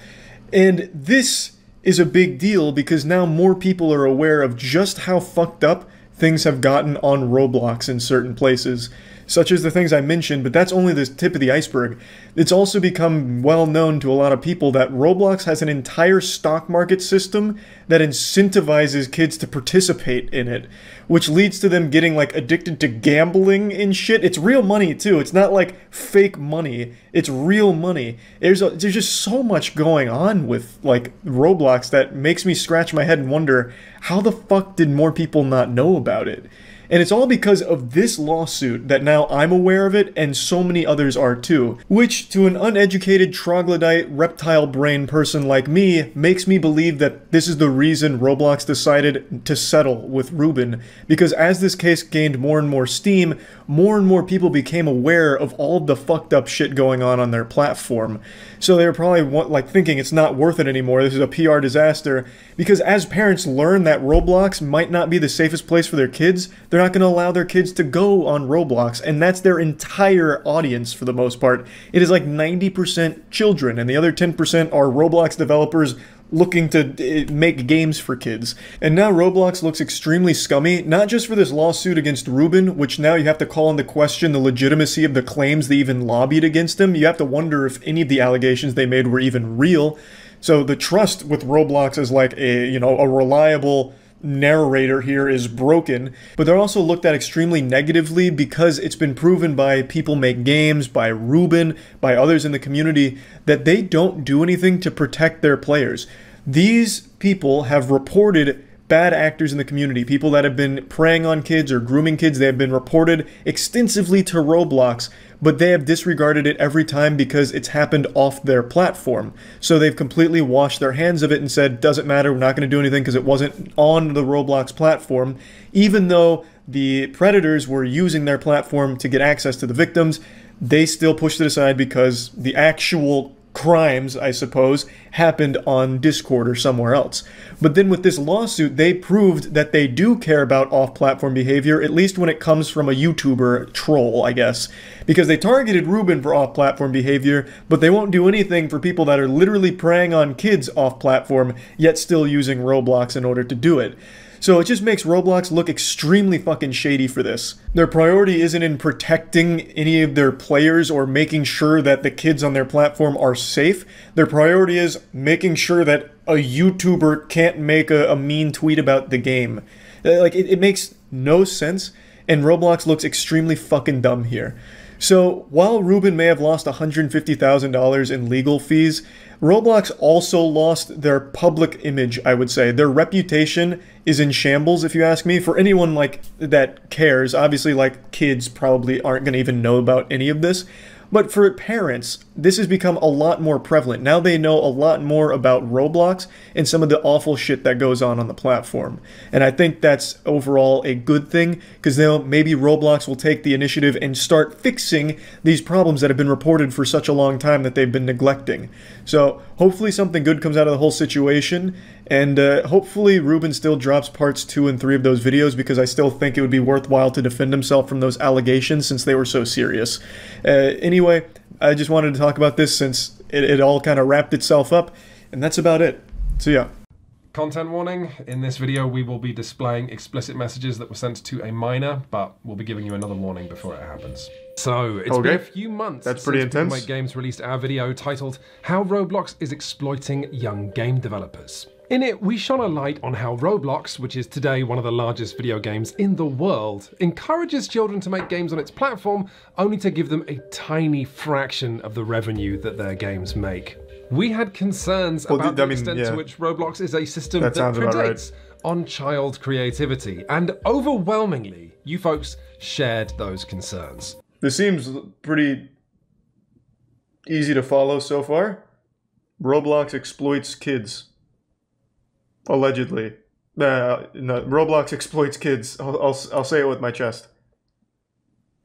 And this is a big deal because now more people are aware of just how fucked up things have gotten on Roblox in certain places, such as the things I mentioned, but that's only the tip of the iceberg. It's also become well known to a lot of people that Roblox has an entire stock market system that incentivizes kids to participate in it, which leads to them getting like addicted to gambling and shit. It's real money too. It's not like fake money. It's real money. There's just so much going on with like Roblox that makes me scratch my head and wonder, how the fuck did more people not know about it? And it's all because of this lawsuit that now I'm aware of it and so many others are too, which to an uneducated troglodyte reptile brain person like me makes me believe that this is the reason Roblox decided to settle with Rubin, because as this case gained more and more steam, more and more people became aware of all of the fucked up shit going on their platform. So they were probably like thinking it's not worth it anymore, this is a PR disaster, because as parents learn that Roblox might not be the safest place for their kids, they're not going to allow their kids to go on Roblox, and that's their entire audience for the most part. It is like 90% children, and the other 10% are Roblox developers looking to make games for kids. And now Roblox looks extremely scummy, not just for this lawsuit against Rubin, which now you have to call into question the legitimacy of the claims they even lobbied against him. You have to wonder if any of the allegations they made were even real. So the trust with Roblox as like a reliable narrator here is broken, but they're also looked at extremely negatively because it's been proven by People Make Games, by Rubin, by others in the community, that they don't do anything to protect their players. These people have reported bad actors in the community, people that have been preying on kids or grooming kids. They have been reported extensively to Roblox, but they have disregarded it every time because it's happened off their platform. So they've completely washed their hands of it and said, doesn't matter, we're not going to do anything because it wasn't on the Roblox platform, even though the predators were using their platform to get access to the victims. They still pushed it aside because the actual crimes, I suppose, happened on Discord or somewhere else. But then with this lawsuit, they proved that they do care about off-platform behavior, at least when it comes from a YouTuber troll, I guess. Because they targeted Ruben for off-platform behavior, but they won't do anything for people that are literally preying on kids off-platform, yet still using Roblox in order to do it. So it just makes Roblox look extremely fucking shady for this. Their priority isn't in protecting any of their players or making sure that the kids on their platform are safe. Their priority is making sure that a YouTuber can't make a mean tweet about the game. Like, it makes no sense, and Roblox looks extremely fucking dumb here. So, while Ruben may have lost $150,000 in legal fees, Roblox also lost their public image, I would say. Their reputation is in shambles, if you ask me. For anyone like that cares, obviously like kids probably aren't going to even know about any of this. But for parents, this has become a lot more prevalent. Now they know a lot more about Roblox and some of the awful shit that goes on the platform. And I think that's overall a good thing, because now maybe Roblox will take the initiative and start fixing these problems that have been reported for such a long time that they've been neglecting. So hopefully something good comes out of the whole situation, and hopefully Ruben still drops parts 2 and 3 of those videos, because I still think it would be worthwhile to defend himself from those allegations since they were so serious. Anyway, I just wanted to talk about this since it all kind of wrapped itself up, and that's about it. So yeah. Content warning, in this video we will be displaying explicit messages that were sent to a minor, but we'll be giving you another warning before it happens. So, it's been a few months since Penguinz0 Games released our video titled How Roblox is Exploiting Young Game Developers. In it, we shone a light on how Roblox, which is today one of the largest video games in the world, encourages children to make games on its platform only to give them a tiny fraction of the revenue that their games make. We had concerns about the extent to which Roblox is a system that predates on child creativity, and overwhelmingly, you folks shared those concerns. This seems pretty easy to follow so far. Roblox exploits kids. Allegedly. No, Roblox exploits kids. I'll say it with my chest.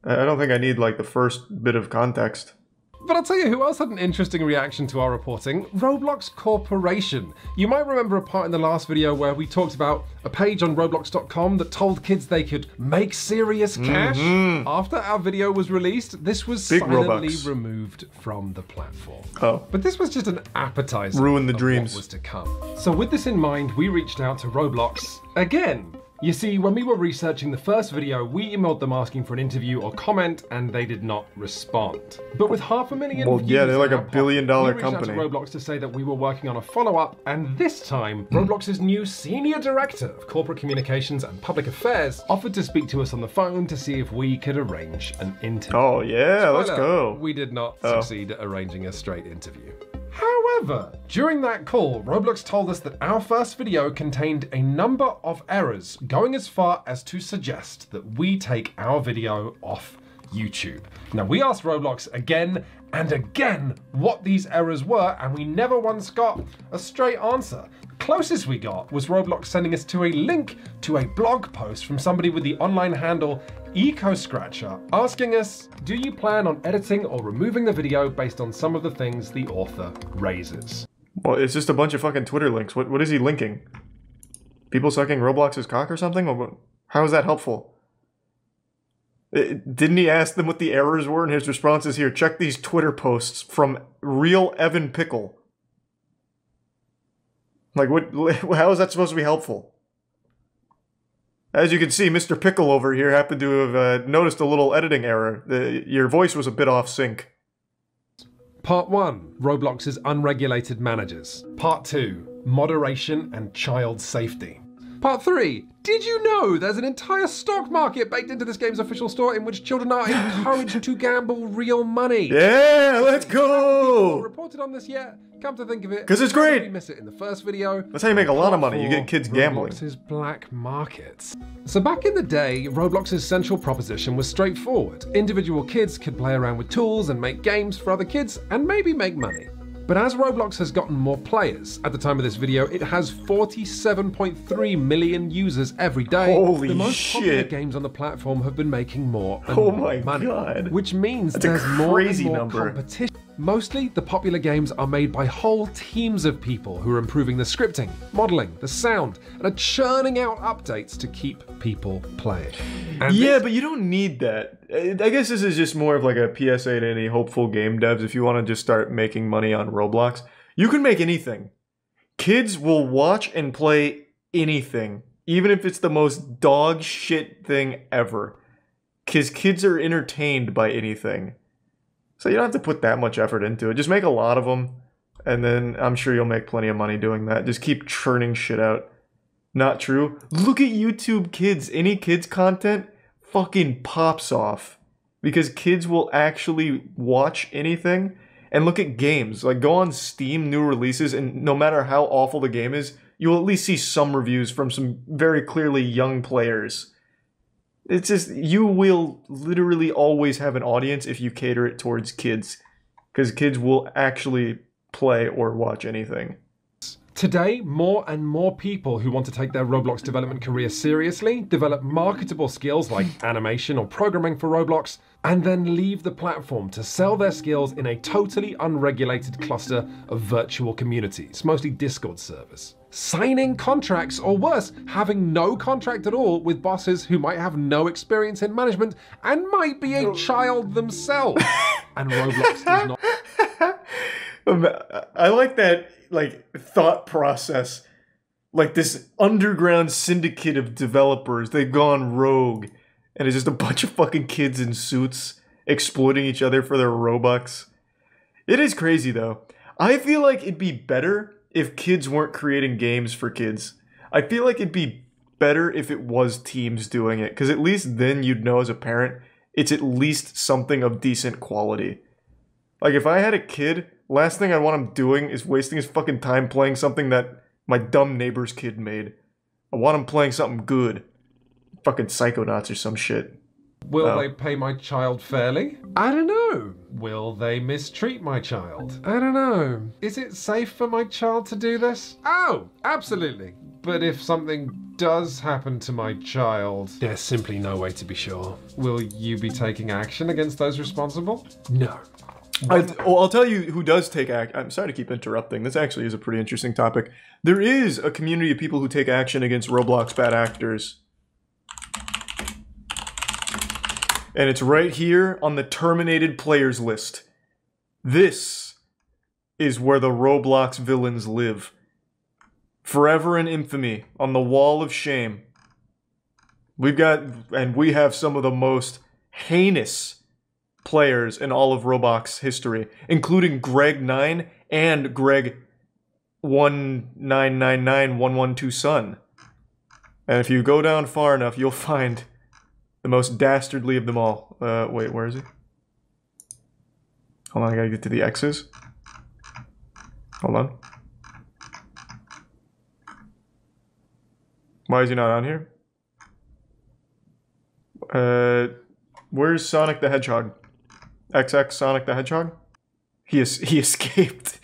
I don't think I need, like, the first bit of context. But I'll tell you who else had an interesting reaction to our reporting. Roblox Corporation. You might remember a part in the last video where we talked about a page on Roblox.com that told kids they could make serious cash. After our video was released, this was silently removed from the platform. But this was just an appetizer. Ruin the dreams. What was to come. So with this in mind, we reached out to Roblox again. You see, when we were researching the first video, we emailed them asking for an interview or comment, and they did not respond. But with 500,000 views, they're like $1 billion company. We reached out to Roblox to say that we were working on a follow-up, and this time, Roblox's new Senior Director of Corporate Communications and Public Affairs offered to speak to us on the phone to see if we could arrange an interview. Oh yeah, let's go. We did not succeed at arranging a straight interview. However, during that call, Roblox told us that our first video contained a number of errors, going as far as to suggest that we take our video off YouTube. Now, we asked Roblox again and again what these errors were, and we never once got a straight answer. Closest we got was Roblox sending us to a link to a blog post from somebody with the online handle EcoScratcher asking us, do you plan on editing or removing the video based on some of the things the author raises? Well, it's just a bunch of fucking Twitter links. What is he linking? People sucking Roblox's cock or something? How is that helpful? Didn't he ask them what the errors were? And his response is here, check these Twitter posts from real Evan Pickle. Like, how is that supposed to be helpful? As you can see, Mr. Pickle over here happened to have noticed a little editing error. Your voice was a bit off sync. Part 1, Roblox's unregulated managers. Part 2, moderation and child safety. Part 3, did you know there's an entire stock market baked into this game's official store in which children are encouraged to gamble real money? Yeah, let's go! Reported on this yet? Come to think of it, because it's great. We miss it in the first video. That's how you make a lot of money. You get kids gambling. Roblox's black markets. So back in the day, Roblox's central proposition was straightforward. Individual kids could play around with tools and make games for other kids and maybe make money. But as Roblox has gotten more players, at the time of this video, it has 47.3 million users every day. Holy the most popular shit. games on the platform have been making more and more money. God. Which means That's there's a more and crazy more number. competition. Mostly, the popular games are made by whole teams of people who are improving the scripting, modeling, the sound, and are churning out updates to keep people playing. And yeah, but you don't need that. I guess this is just more of like a PSA to any hopeful game devs. If you want to just start making money on Roblox, you can make anything. Kids will watch and play anything, even if it's the most dog shit thing ever. Because kids are entertained by anything. So you don't have to put that much effort into it. Just make a lot of them, and then I'm sure you'll make plenty of money doing that. Just keep churning shit out. Not true. Look at YouTube Kids. Any kids content fucking pops off. Because kids will actually watch anything. And look at games. Like, go on Steam, new releases, and no matter how awful the game is, you'll at least see some reviews from some very clearly young players. It's just, you will literally always have an audience if you cater it towards kids. Because kids will actually play or watch anything. Today, more and more people who want to take their Roblox development career seriously develop marketable skills like animation or programming for Roblox, and then leave the platform to sell their skills in a totally unregulated cluster of virtual communities, mostly Discord servers. Signing contracts, or worse, having no contract at all with bosses who might have no experience in management and might be a child themselves. And Roblox does not. I like that, like, thought process. Like this underground syndicate of developers, they've gone rogue. And it's just a bunch of fucking kids in suits exploiting each other for their Robux. It is crazy, though. I feel like it'd be better if kids weren't creating games for kids. I feel like it'd be better if it was teams doing it, because at least then you'd know as a parent it's at least something of decent quality. Like, if I had a kid, last thing I want him doing is wasting his fucking time playing something that my dumb neighbor's kid made. I want him playing something good. Fucking Psychonauts or some shit. Will they pay my child fairly? I don't know. Will they mistreat my child? I don't know. Is it safe for my child to do this? Oh, absolutely. But if something does happen to my child, there's simply no way to be sure. Will you be taking action against those responsible? No. I'll tell you who does take action. I'm sorry to keep interrupting. This actually is a pretty interesting topic. There is a community of people who take action against Roblox bad actors. And it's right here on the terminated players list. This is where the Roblox villains live. Forever in infamy, on the wall of shame. We have some of the most heinous players in all of Roblox history, including Greg9 and Greg1999112 son. And if you go down far enough, you'll find the most dastardly of them all. Wait, where is he? Hold on, I gotta get to the X's. Hold on. Why is he not on here? Where's Sonic the Hedgehog? XX Sonic the Hedgehog? He escaped.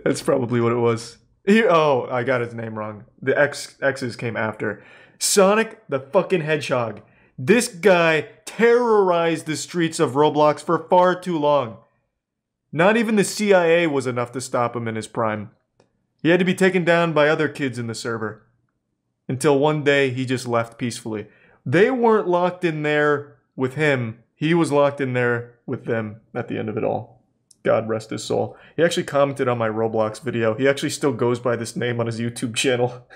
That's probably what it was. Oh, I got his name wrong. The X's came after. Sonic the fucking Hedgehog. This guy terrorized the streets of Roblox for far too long. Not even the CIA was enough to stop him in his prime. He had to be taken down by other kids in the server. Until one day, he just left peacefully. They weren't locked in there with him. He was locked in there with them at the end of it all. God rest his soul. He actually commented on my Roblox video. He actually still goes by this name on his YouTube channel.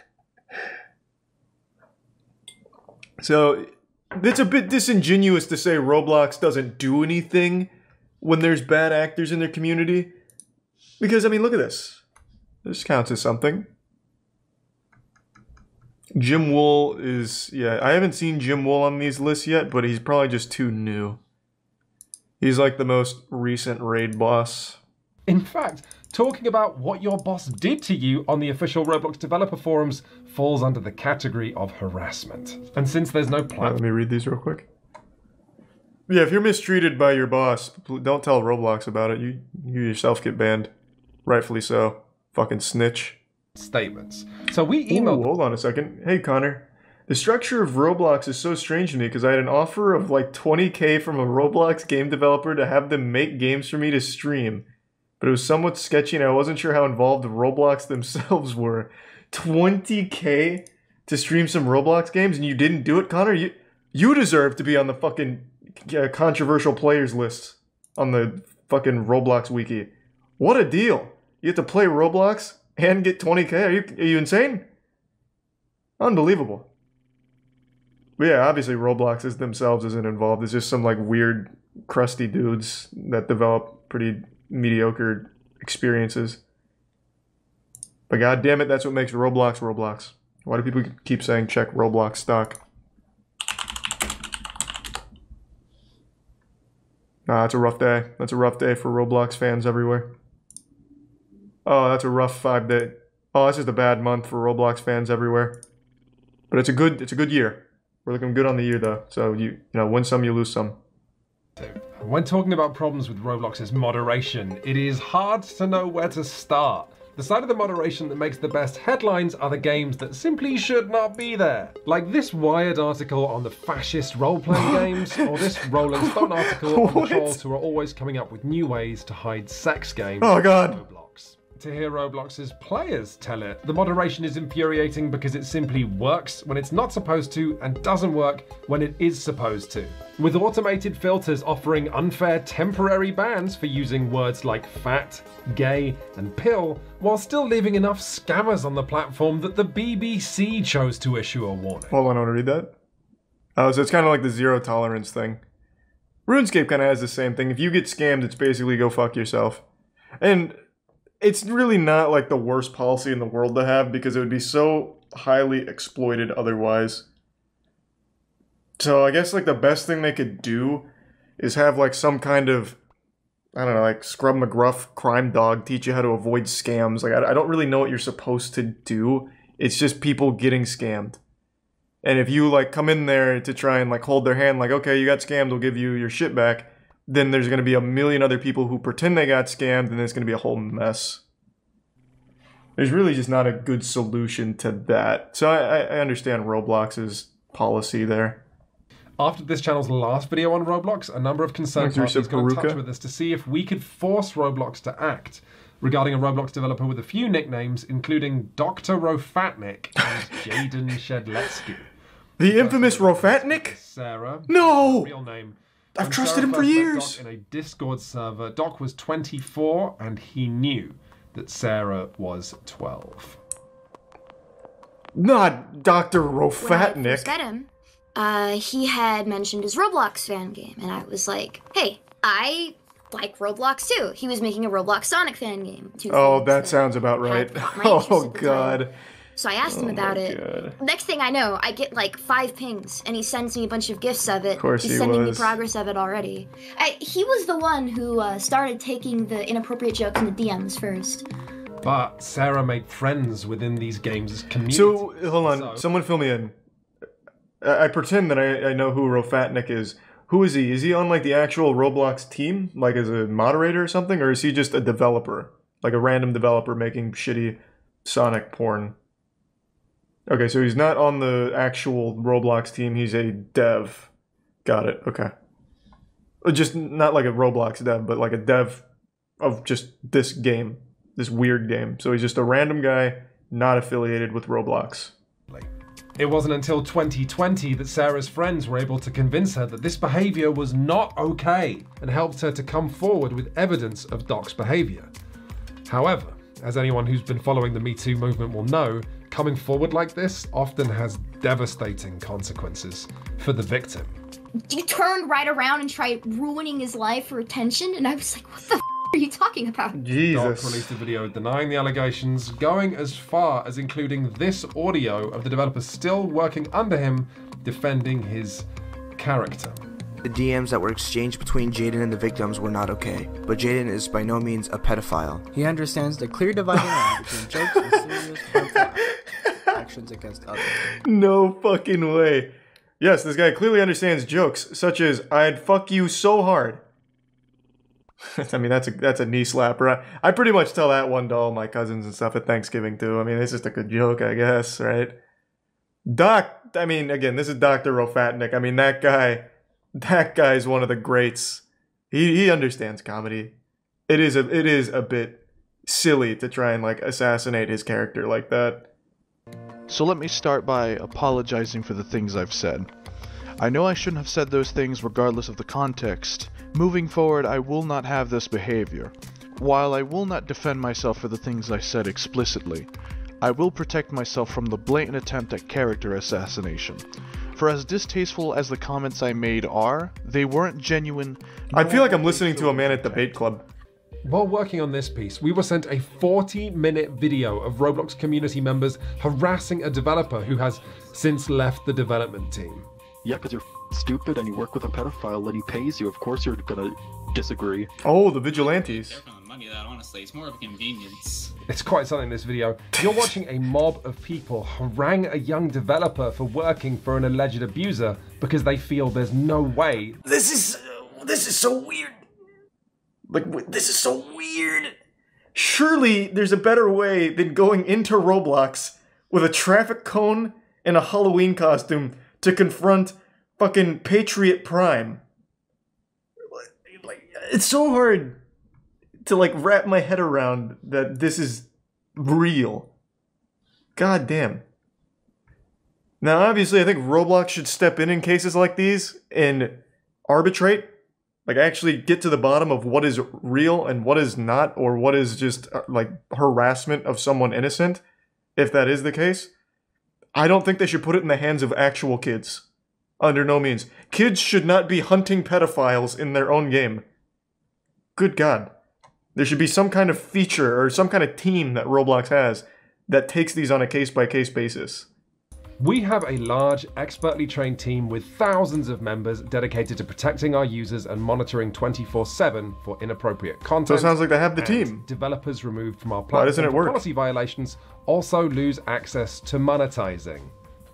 So, it's a bit disingenuous to say Roblox doesn't do anything when there's bad actors in their community. Because, I mean, look at this. This counts as something. Jim Wool is... Yeah, I haven't seen Jim Wool on these lists yet, but he's probably just too new. He's like the most recent raid boss. In fact, talking about what your boss did to you on the official Roblox developer forums falls under the category of harassment. And since there's no plan... Let me read these real quick. Yeah, if you're mistreated by your boss, don't tell Roblox about it. You yourself get banned. Rightfully so. Fucking snitch. Statements. So we emailed... Ooh, hold on a second. Hey, Connor. The structure of Roblox is so strange to me because I had an offer of like 20K from a Roblox game developer to have them make games for me to stream. But it was somewhat sketchy and I wasn't sure how involved Roblox themselves were. 20K to stream some Roblox games and you didn't do it, Connor? You deserve to be on the fucking controversial players list on the fucking Roblox wiki. What a deal. You have to play Roblox and get 20K? Are you insane? Unbelievable. But yeah, obviously Roblox is themselves isn't involved. It's just some like weird, crusty dudes that develop pretty mediocre experiences. But god damn it, that's what makes Roblox Roblox. Why do people keep saying check Roblox stock? Nah, that's a rough day. That's a rough day for Roblox fans everywhere. Oh, that's a rough 5 day. Oh, that's just a bad month for Roblox fans everywhere. But it's a good year. We're looking good on the year though. So you know, win some, you lose some. When talking about problems with Roblox's moderation, it is hard to know where to start. The side of the moderation that makes the best headlines are the games that simply should not be there. Like this Wired article on the fascist role-playing games, or this Rolling Stone article on the trolls who are always coming up with new ways to hide sex games. Oh god. Roblox. To hear Roblox's players tell it, the moderation is infuriating because it simply works when it's not supposed to and doesn't work when it is supposed to. With automated filters offering unfair temporary bans for using words like fat, gay, and pill, while still leaving enough scammers on the platform that the BBC chose to issue a warning. Hold on, I want to read that. Oh, so it's kind of like the zero tolerance thing. RuneScape kind of has the same thing. If you get scammed, it's basically go fuck yourself. And it's really not like the worst policy in the world to have because it would be so highly exploited otherwise. So I guess like the best thing they could do is have like some kind of, I don't know, like Scrub McGruff crime dog teach you how to avoid scams. Like I don't really know what you're supposed to do. It's just people getting scammed. And if you like come in there to try and like hold their hand like, okay, you got scammed, we'll give you your shit back. Then there's going to be a million other people who pretend they got scammed, and it's going to be a whole mess. There's really just not a good solution to that. So I understand Roblox's policy there. After this channel's last video on Roblox, a number of concerned parties got in touch with us to see if we could force Roblox to act regarding a Roblox developer with a few nicknames, including Dr. Rofatnik and Jaden Shedletsky. The infamous Rofatnik? Sarah. No! Real name. I've trusted him for years. Doc in a Discord server. Doc was 24 and he knew that Sarah was 12. Not Dr. Rofatnik. When I first met him, he had mentioned his Roblox fan game, and I was like, hey, I like Roblox too. He was making a Roblox Sonic fan game. Oh, that sounds about right. Oh, God. So I asked him about it. God. Next thing I know, I get like 5 pings, and he sends me a bunch of gifs of it. Of course He's sending me progress of it already. He was the one who started taking the inappropriate jokes in the DMs first. But Sarah made friends within these games' community. So, hold on. Someone fill me in. I pretend that I know who Rofatnik is. Who is he? Is he on like the actual Roblox team? Like as a moderator or something? Or is he just a developer? Like a random developer making shitty Sonic porn? Okay, so he's not on the actual Roblox team, he's a dev. Got it, okay. Just not like a Roblox dev, but like a dev of just this game. This weird game. So he's just a random guy, not affiliated with Roblox. It wasn't until 2020 that Sarah's friends were able to convince her that this behavior was not okay and helped her to come forward with evidence of Doc's behavior. However, as anyone who's been following the Me Too movement will know, coming forward like this often has devastating consequences for the victim. You turned right around and tried ruining his life for attention, and I was like, what the f are you talking about? Jesus. Doc released a video denying the allegations, going as far as including this audio of the developer still working under him, defending his character. The DMs that were exchanged between Jaden and the victims were not okay, but Jaden is by no means a pedophile. He understands the clear dividing line between jokes and serious harmful actions against others. No fucking way. Yes, this guy clearly understands jokes, such as, I'd fuck you so hard. I mean, that's a knee slapper. I pretty much tell that one to all my cousins and stuff at Thanksgiving too. I mean, it's just a good joke, I guess, right? I mean, again, this is Dr. Rofatnik. I mean, that guy's one of the greats. He understands comedy. It is a bit silly to try and like assassinate his character like that. So let me start by apologizing for the things I've said. I know I shouldn't have said those things regardless of the context. Moving forward, I will not have this behavior. While I will not defend myself for the things I said explicitly, I will protect myself from the blatant attempt at character assassination. For as distasteful as the comments I made are, they weren't genuine. I feel like I'm listening to a man at Debate Club. While working on this piece, we were sent a 40-minute video of Roblox community members harassing a developer who has since left the development team. Yeah, because you're stupid and you work with a pedophile and he pays you. Of course you're gonna disagree. Oh, the vigilantes. They're from the money, that honestly, it's more of a convenience. It's quite something, this video. You're watching a mob of people harangue a young developer for working for an alleged abuser because they feel there's no way. This is so weird. Like, this is so weird. Surely there's a better way than going into Roblox with a traffic cone and a Halloween costume to confront fucking Patriot Prime. Like, it's so hard to like wrap my head around that this is real. God damn. Now, obviously, I think Roblox should step in cases like these and arbitrate. Like, actually get to the bottom of what is real and what is not, or what is just, like, harassment of someone innocent, if that is the case. I don't think they should put it in the hands of actual kids. Under no means. Kids should not be hunting pedophiles in their own game. Good God. There should be some kind of feature or some kind of team that Roblox has that takes these on a case-by-case basis. We have a large, expertly trained team with thousands of members dedicated to protecting our users and monitoring 24/7 for inappropriate content. So it sounds like they have the And team. Developers removed from our Why platform doesn't it for work? policy violations also lose access to monetizing.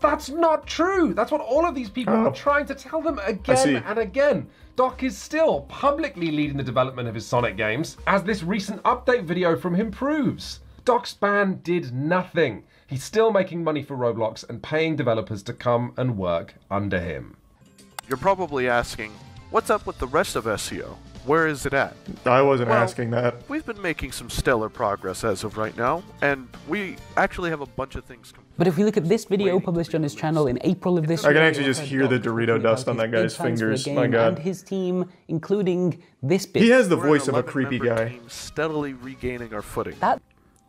That's not true. That's what all of these people are trying to tell them again and again. Doc is still publicly leading the development of his Sonic games, as this recent update video from him proves. Doc's ban did nothing. He's still making money for Roblox and paying developers to come and work under him. You're probably asking, what's up with the rest of SEO? Where is it at? I wasn't Well, asking that. We've been making some stellar progress as of right now, and we actually have a bunch of things. But if we look at this video published on his channel in April of this year, I can actually just hear the Dorito dust on that guy's fingers. My God. And his team, including this bit. He has the We're voice an of a creepy 11-member guy. team steadily regaining our footing.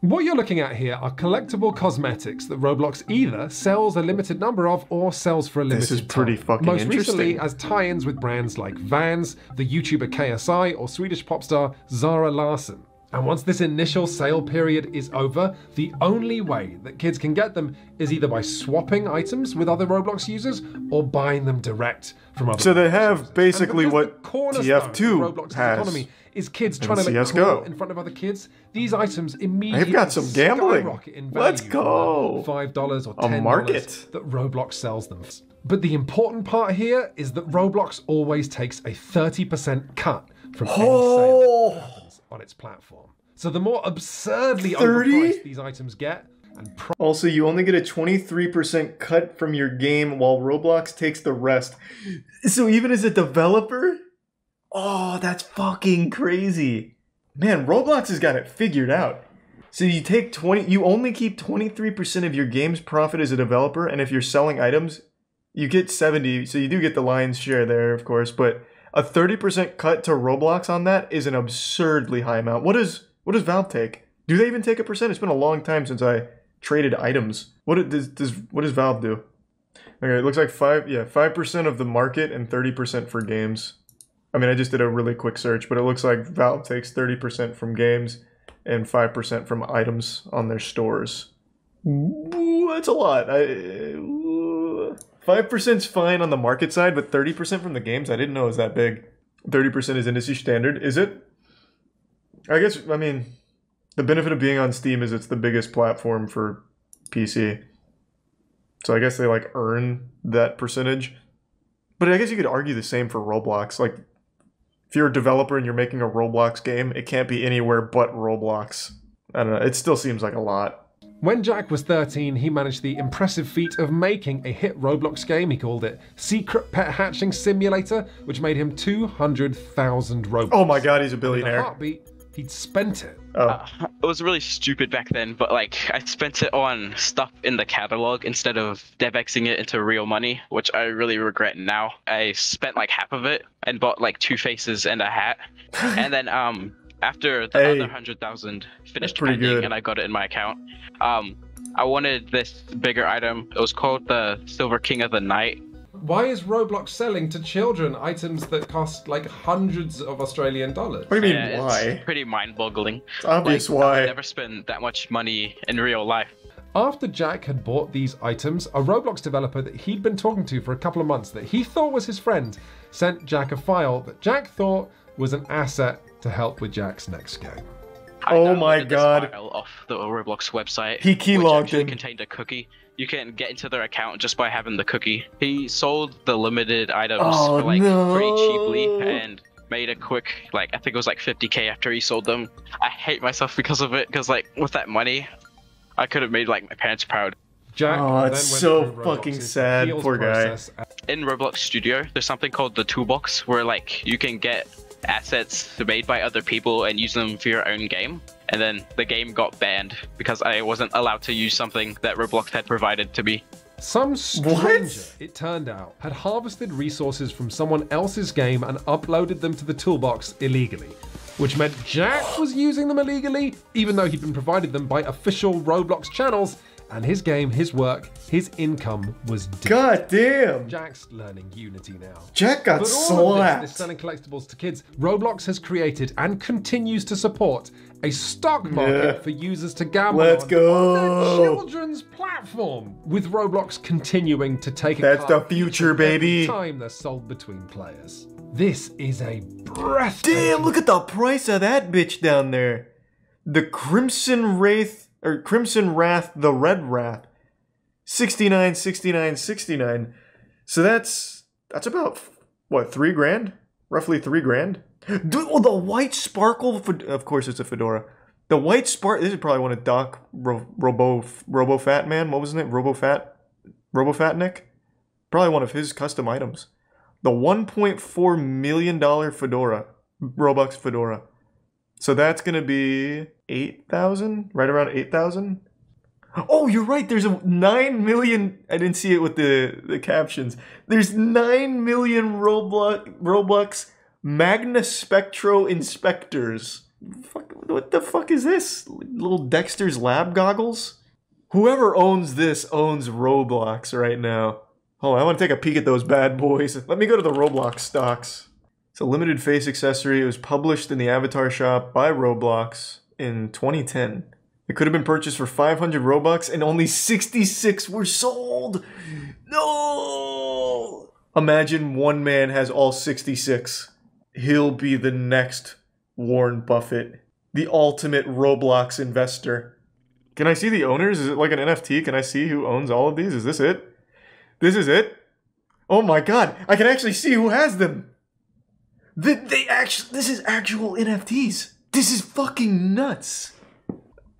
What you're looking at here are collectible cosmetics that Roblox either sells a limited number of or sells for a limited This is pretty time. fucking Most interesting. recently as tie-ins with brands like Vans, the YouTuber KSI, or Swedish pop star Zara Larsson. And once this initial sale period is over, the only way that kids can get them is either by swapping items with other Roblox users or buying them direct from other So they Roblox have users. basically And because what the cornerstone of TF2 Roblox's has economy is kids in trying to look CS:GO. cool in front of other kids, these items immediately They've got some gambling. skyrocket in value Let's go. from $5 or A $10 market. that Roblox sells them. But the important part here is that Roblox always takes a 30% cut from any sale that happens on its platform. So the more absurdly 30? overpriced these items get, and Also, you only get a 23% cut from your game while Roblox takes the rest. So even as a developer? Oh, that's fucking crazy. Man, Roblox has got it figured out. So you take you only keep 23% of your game's profit as a developer, and if you're selling items, you get 70, so you do get the lion's share there, of course, but a 30% cut to Roblox on that is an absurdly high amount. What does Valve take? Do they even take a percent? It's been a long time since I traded items. What does Valve do? Okay, it looks like 5% of the market and 30% for games. I mean, I just did a really quick search, but it looks like Valve takes 30% from games and 5% from items on their stores. Ooh, that's a lot. 5%'s fine on the market side, but 30% from the games, I didn't know it was that big. 30% is industry standard. Is it? I guess, I mean, the benefit of being on Steam is it's the biggest platform for PC. So I guess they, like, earn that percentage. But I guess you could argue the same for Roblox. Like, if you're a developer and you're making a Roblox game, it can't be anywhere but Roblox. I don't know. It still seems like a lot. When Jack was 13, he managed the impressive feat of making a hit Roblox game. He called it Secret Pet Hatching Simulator, which made him 200,000 Robux. Oh my god, he's a In billionaire. a heartbeat, he'd spent it. It was really stupid back then, but like I spent it on stuff in the catalog instead of DevXing it into real money, which I really regret now. I spent like half of it and bought like 2 faces and a hat, and then after the other 100,000 finished pending and I got it in my account, I wanted this bigger item. It was called the Silver King of the Night. Why is Roblox selling to children items that cost like hundreds of Australian dollars? What do you mean, why? It's pretty mind-boggling. It's obvious like, why. I would never spend that much money in real life. After Jack had bought these items, a Roblox developer that he'd been talking to for a couple of months that he thought was his friend sent Jack a file that Jack thought was an asset to help with Jack's next game. Oh my god. File off the Roblox website. He keylogged it. in. Contained a cookie. You can get into their account just by having the cookie. He sold the limited items for like pretty cheaply and made a quick, like, I think it was like 50k after he sold them. I hate myself because of it, because like with that money, I could have made like my parents proud. Jack it's so fucking sad, poor guy. In Roblox Studio, there's something called the toolbox where like you can get assets made by other people and use them for your own game. And then the game got banned because I wasn't allowed to use something that Roblox had provided to me. Some stranger, it turned out, had harvested resources from someone else's game and uploaded them to the toolbox illegally, which meant Jack was using them illegally, even though he'd been provided them by official Roblox channels, and his game, his work, his income was dead. God damn! Jack's learning Unity now. Jack got But all slapped. of this selling collectibles to kids, Roblox has created and continues to support a stock market for users to gamble on their children's platform, with Roblox continuing to take a That's cut the future, every baby. time they're sold between players. This is a breathtaking... Damn, look at the price of that bitch down there. The Crimson Wraith, or Crimson Wrath, the Red Wrath. 69, 69, 69. So that's about, what, 3 grand? Roughly 3 grand? Dude, oh, the white sparkle, of course it's a fedora. The white sparkle, this is probably one of Doc RoboFat Man, what was his name? RoboFatnik? Probably one of his custom items. The $1.4 million fedora, Robux fedora. So that's gonna be 8,000? Right around 8,000? Oh, you're right, there's a 9 million, I didn't see it with the captions. There's 9 million Robux Magna Spectro Inspectors. What the fuck is this? Little Dexter's Lab goggles? Whoever owns this owns Roblox right now. Hold on, I want to take a peek at those bad boys. Let me go to the Roblox stocks. It's a limited face accessory. It was published in the Avatar shop by Roblox in 2010. It could have been purchased for 500 Robux and only 66 were sold. No! Imagine one man has all 66. He'll be the next Warren Buffett, the ultimate Roblox investor. Can I see the owners? Is it like an NFT? Can I see who owns all of these? Is this it? This is it? Oh my god, I can actually see who has them. This is actual NFTs. This is fucking nuts.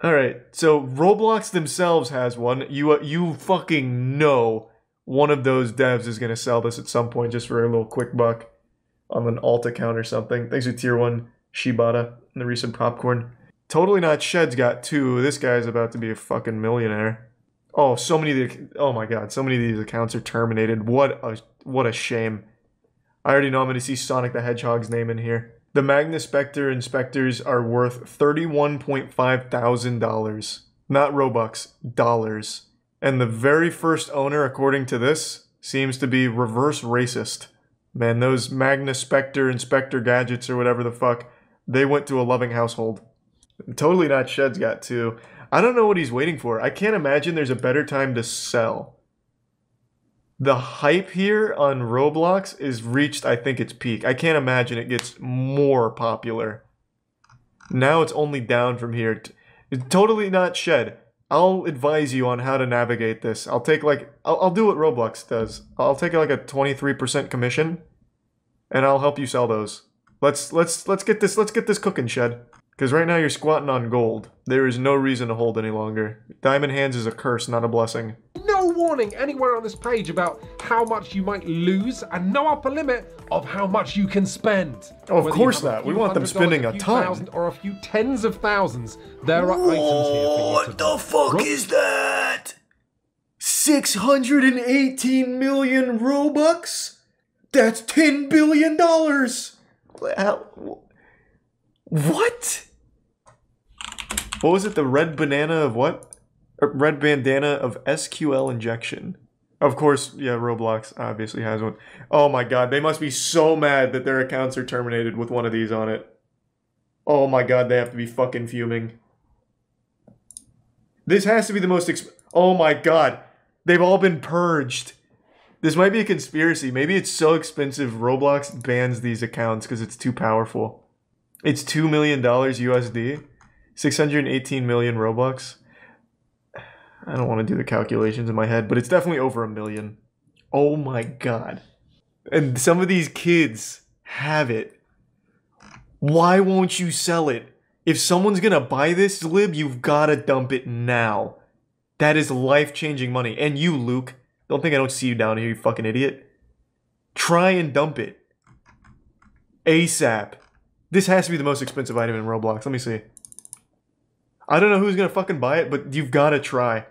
Alright, so Roblox themselves has one. You fucking know one of those devs is gonna sell this at some point just for a little quick buck on an alt account or something. Thanks to Tier 1 Shibata and the recent popcorn. Totally Not Shed's got 2. This guy's about to be a fucking millionaire. Oh, so many of the, oh my god, so many of these accounts are terminated. What a shame. I already know I'm going to see Sonic the Hedgehog's name in here. The Magna Spectre Inspectors are worth $31.5 thousand. Not Robux, dollars. And the very first owner, according to this, seems to be reverse racist. Man, those Magna Spectre Inspector gadgets or whatever the fuck, they went to a loving household. Totally Not Shed's got 2. I don't know what he's waiting for. I can't imagine there's a better time to sell. The hype here on Roblox is reached, I think, its peak. I can't imagine it gets more popular. Now it's only down from here. It's Totally Not Shed. I'll advise you on how to navigate this. I'll take I'll do what Roblox does. I'll take like a 23% commission, and I'll help you sell those. Let's get this cooking, Shed. Because right now you're squatting on gold. There is no reason to hold any longer. Diamond hands is a curse, not a blessing. No warning anywhere on this page about how much you might lose, and no upper limit of how much you can spend. Oh, of course not. We want them spending a ton. $100,000 or a few tens of thousands. There are items here for you. What the fuck is that? 618 million Robux? That's $10 billion. What? What was it? The red banana of what? Red bandana of SQL injection. Of course, yeah, Roblox obviously has one. Oh my god, they must be so mad that their accounts are terminated with one of these on it. Oh my god, they have to be fucking fuming. This has to be the most oh my god. They've all been purged. This might be a conspiracy. Maybe it's so expensive Roblox bans these accounts because it's too powerful. It's $2 million USD. 618 million Robux. I don't want to do the calculations in my head, but it's definitely over 1 million. Oh my god. And some of these kids have it. Why won't you sell it? If someone's gonna buy this, Lib, you've gotta dump it now. That is life-changing money. And you, Luke, don't think I don't see you down here, you fucking idiot. Try and dump it. ASAP. This has to be the most expensive item in Roblox. Let me see. I don't know who's gonna fucking buy it, but you've gotta try.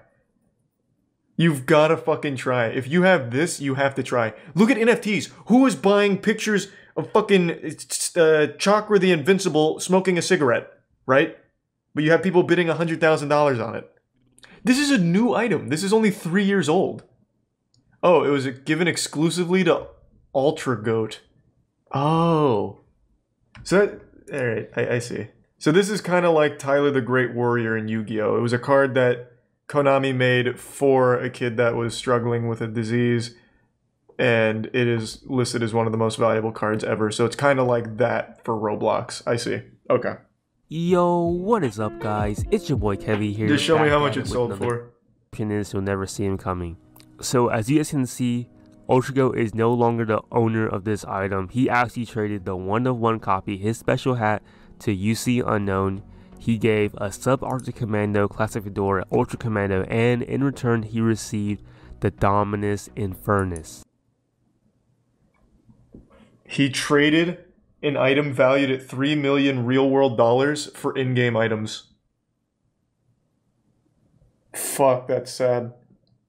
You've gotta fucking try. If you have this, you have to try. Look at NFTs. Who is buying pictures of fucking Chakra the Invincible smoking a cigarette, right? But you have people bidding $100,000 on it. This is a new item. This is only 3 years old. Oh, it was given exclusively to Ultra Goat. Oh. So that, alright, I see. So this is kind of like Tyler the Great Warrior in Yu-Gi-Oh! It was a card that Konami made for a kid that was struggling with a disease, and it is listed as one of the most valuable cards ever. So it's kind of like that for Roblox. I see. Okay. Yo, what is up, guys? It's your boy Kevy here. Just show me how much it sold for. You'll never see him coming. So as you guys can see, UltraGo is no longer the owner of this item. He actually traded the 1-of-1 copy, his special hat, to UC Unknown. He gave a Sub-Arctic Commando Classic Fedora Ultra Commando, and in return he received the Dominus Infernus. He traded an item valued at 3 million real-world dollars for in-game items. Fuck, that's sad.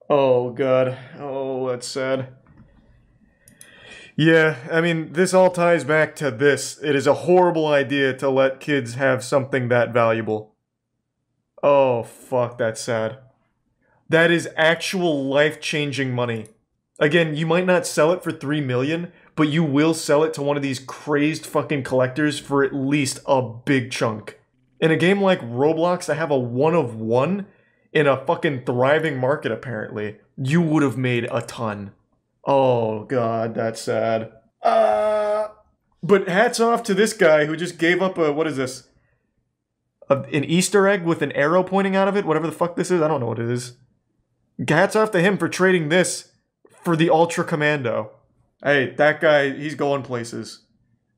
Oh god. Oh, that's sad. Yeah, I mean, this all ties back to this. It is a horrible idea to let kids have something that valuable. Oh, fuck, that's sad. That is actual life-changing money. Again, you might not sell it for 3 million, but you will sell it to one of these crazed fucking collectors for at least a big chunk. In a game like Roblox, to have a 1-of-1 in a fucking thriving market, apparently, you would have made a ton. Oh god, that's sad. But hats off to this guy who just gave up a, what is this? An Easter egg with an arrow pointing out of it? Whatever the fuck this is, I don't know what it is. Hats off to him for trading this for the Ultra Commando. Hey, that guy, he's going places.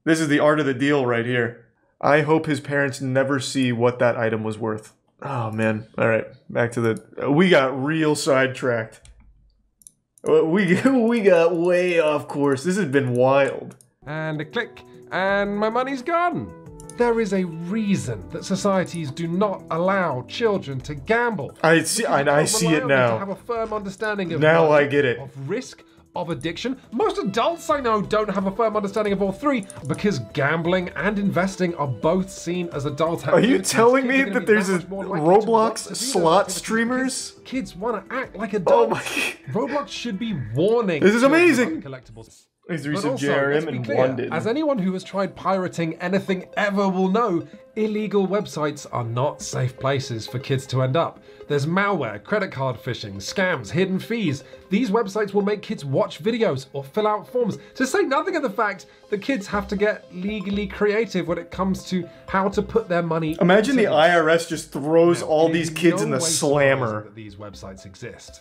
This is the art of the deal right here. I hope his parents never see what that item was worth. Oh man, alright, back to the... We got real sidetracked. We got way off course. This has been wild. And a click, and my money's gone. There is a reason that societies do not allow children to gamble. I see it now. To have a firm understanding of now I get it. Of risk, of addiction. Most adults I know don't have a firm understanding of all three because gambling and investing are both seen as adult activities. Are you telling me that there's a Roblox slot streamers? Kids want to act like adults. Oh my Roblox should be warning. This is amazing. Collectibles. He's recent JRM in London. As anyone who has tried pirating anything ever will know, illegal websites are not safe places for kids to end up. There's malware, credit card phishing, scams, hidden fees. These websites will make kids watch videos or fill out forms, to say nothing of the fact that kids have to get legally creative when it comes to how to put their money. Imagine the IRS just throws all these kids in the slammer. That these websites exist.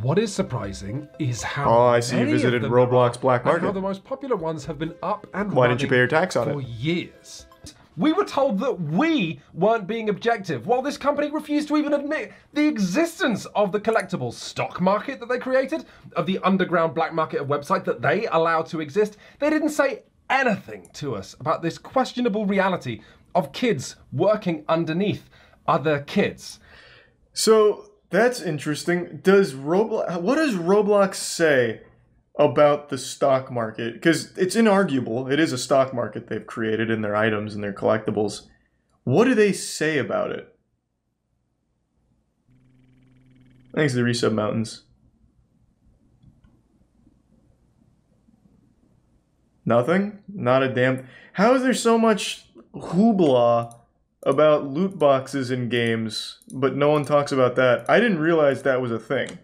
What is surprising is how I see you visited Roblox Black Market. How the most popular ones have been up and Why didn't you pay your tax on for years. We were told that we weren't being objective, while this company refused to even admit the existence of the collectibles stock market that they created, of the underground black market of website that they allowed to exist. They didn't say anything to us about this questionable reality of kids working underneath other kids. So that's interesting. What does Roblox say about the stock market? Because it's inarguable. It is a stock market they've created in their items and their collectibles. What do they say about it? Thanks to the Resub Mountains. Nothing? Not a damn... How is there so much hoopla about loot boxes in games, but no one talks about that? I didn't realize that was a thing.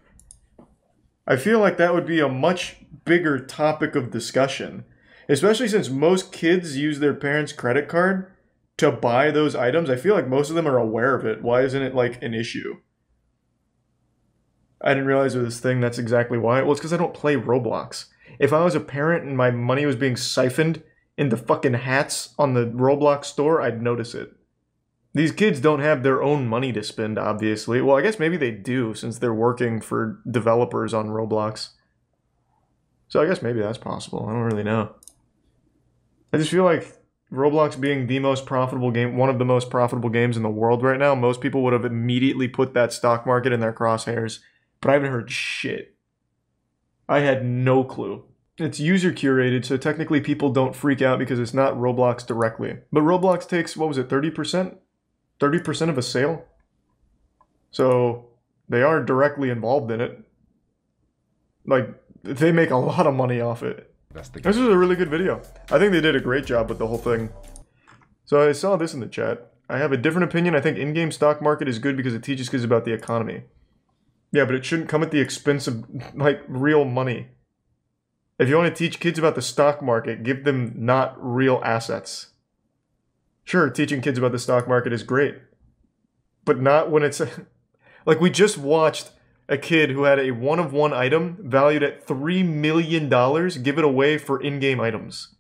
I feel like that would be a much bigger topic of discussion, especially since most kids use their parents' credit card to buy those items. I feel like most of them are aware of it. Why isn't it like an issue? I didn't realize it was this thing. That's exactly why. Well, it's because I don't play Roblox. If I was a parent and my money was being siphoned into fucking hats on the Roblox store, I'd notice it. These kids don't have their own money to spend, obviously. Well, I guess maybe they do, since they're working for developers on Roblox. So I guess maybe that's possible. I don't really know. I just feel like Roblox being the most profitable game, one of the most profitable games in the world right now, most people would have immediately put that stock market in their crosshairs. But I haven't heard shit. I had no clue. It's user curated, so technically people don't freak out because it's not Roblox directly. But Roblox takes, what was it, 30%? 30% of a sale? So they are directly involved in it. Like, they make a lot of money off it. This was a really good video. I think they did a great job with the whole thing. So I saw this in the chat. I have a different opinion. I think in-game stock market is good because it teaches kids about the economy. Yeah, but it shouldn't come at the expense of, like, real money. If you want to teach kids about the stock market, give them not real assets. Sure, teaching kids about the stock market is great. But not when it's... like, we just watched a kid who had a one-of-one item valued at $3 million give it away for in-game items.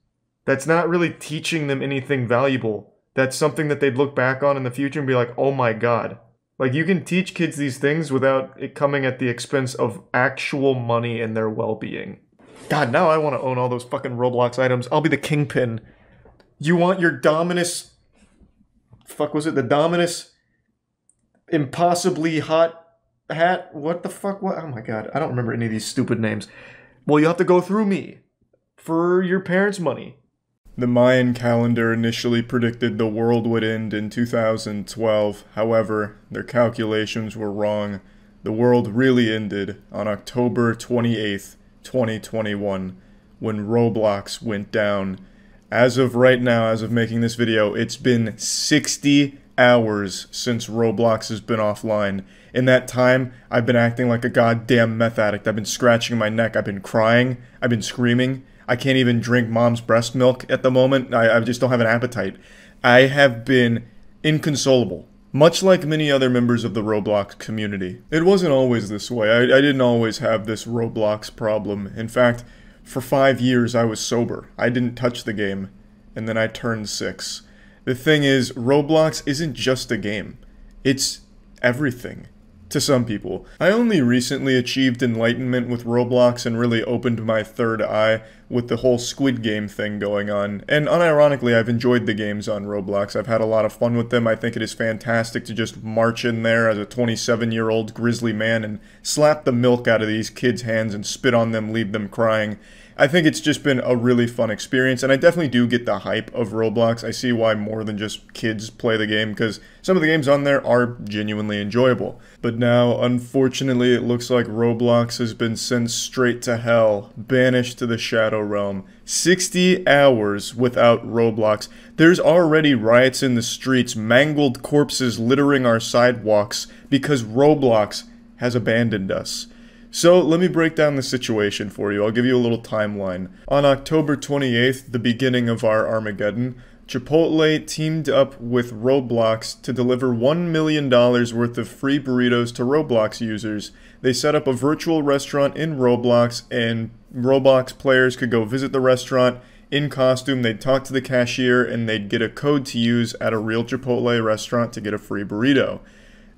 That's not really teaching them anything valuable. That's something that they'd look back on in the future and be like, oh my god. Like, you can teach kids these things without it coming at the expense of actual money and their well-being. God, now I want to own all those fucking Roblox items. I'll be the kingpin. You want your Dominus... Fuck, was it the Dominus impossibly hot hat? What the fuck? What? Oh my god, I don't remember any of these stupid names. Well, you have to go through me for your parents' money. The Mayan calendar initially predicted the world would end in 2012. However, their calculations were wrong. The world really ended on October 28th, 2021, when Roblox went down. As of right now, as of making this video, it's been 60 hours since Roblox has been offline. In that time, I've been acting like a goddamn meth addict. I've been scratching my neck. I've been crying. I've been screaming. I can't even drink mom's breast milk at the moment. I just don't have an appetite. I have been inconsolable, much like many other members of the Roblox community. It wasn't always this way. I didn't always have this Roblox problem. In fact, for 5 years I was sober. I didn't touch the game, and then I turned 6. The thing is, Roblox isn't just a game. It's everything. To some people. I only recently achieved enlightenment with Roblox and really opened my third eye with the whole Squid Game thing going on. And unironically, I've enjoyed the games on Roblox. I've had a lot of fun with them. I think it is fantastic to just march in there as a 27-year-old grizzly man and slap the milk out of these kids' hands and spit on them, leave them crying. I think it's just been a really fun experience, and I definitely do get the hype of Roblox. I see why more than just kids play the game, because some of the games on there are genuinely enjoyable. But now, unfortunately, it looks like Roblox has been sent straight to hell, banished to the Shadow Realm. 60 hours without Roblox. There's already riots in the streets, mangled corpses littering our sidewalks, because Roblox has abandoned us. So, let me break down the situation for you. I'll give you a little timeline. On October 28th, the beginning of our Armageddon, Chipotle teamed up with Roblox to deliver $1 million worth of free burritos to Roblox users. They set up a virtual restaurant in Roblox, and Roblox players could go visit the restaurant, in costume, they'd talk to the cashier, and they'd get a code to use at a real Chipotle restaurant to get a free burrito.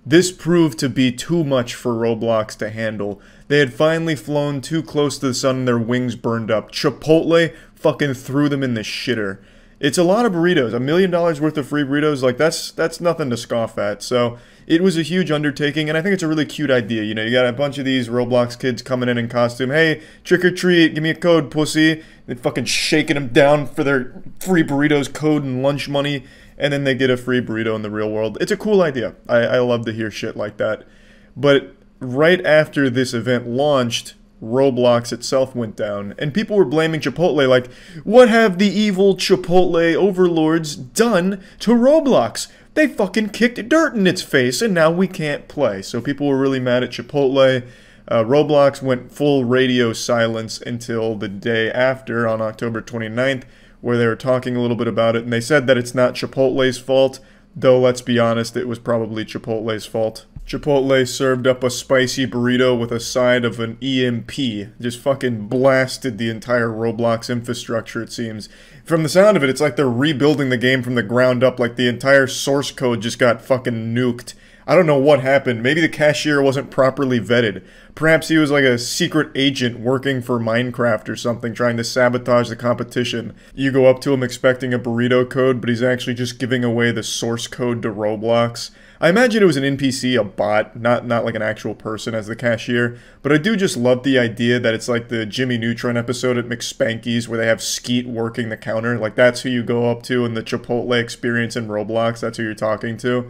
This proved to be too much for Roblox to handle. They had finally flown too close to the sun and their wings burned up. Chipotle fucking threw them in the shitter. It's a lot of burritos. $1 million worth of free burritos, like that's nothing to scoff at. So it was a huge undertaking, and I think it's a really cute idea. You know, you got a bunch of these Roblox kids coming in costume. Hey, trick or treat, give me a code, pussy. They're fucking shaking them down for their free burritos code and lunch money, and then they get a free burrito in the real world. It's a cool idea. I love to hear shit like that. But right after this event launched, Roblox itself went down, and people were blaming Chipotle like, what have the evil Chipotle overlords done to Roblox? They fucking kicked dirt in its face, and now we can't play. So people were really mad at Chipotle. Roblox went full radio silence until the day after, on October 29th, where they were talking a little bit about it, and they said that it's not Chipotle's fault, though let's be honest, it was probably Chipotle's fault. Chipotle served up a spicy burrito with a side of an EMP. Just fucking blasted the entire Roblox infrastructure, it seems. From the sound of it, it's like they're rebuilding the game from the ground up, like the entire source code just got fucking nuked. I don't know what happened. Maybe the cashier wasn't properly vetted. Perhaps he was like a secret agent working for Minecraft or something, trying to sabotage the competition. You go up to him expecting a burrito code, but he's actually just giving away the source code to Roblox. I imagine it was an NPC, a bot, not like an actual person as the cashier, but I do just love the idea that it's like the Jimmy Neutron episode at McSpanky's where they have Skeet working the counter. Like, that's who you go up to in the Chipotle experience in Roblox. That's who you're talking to.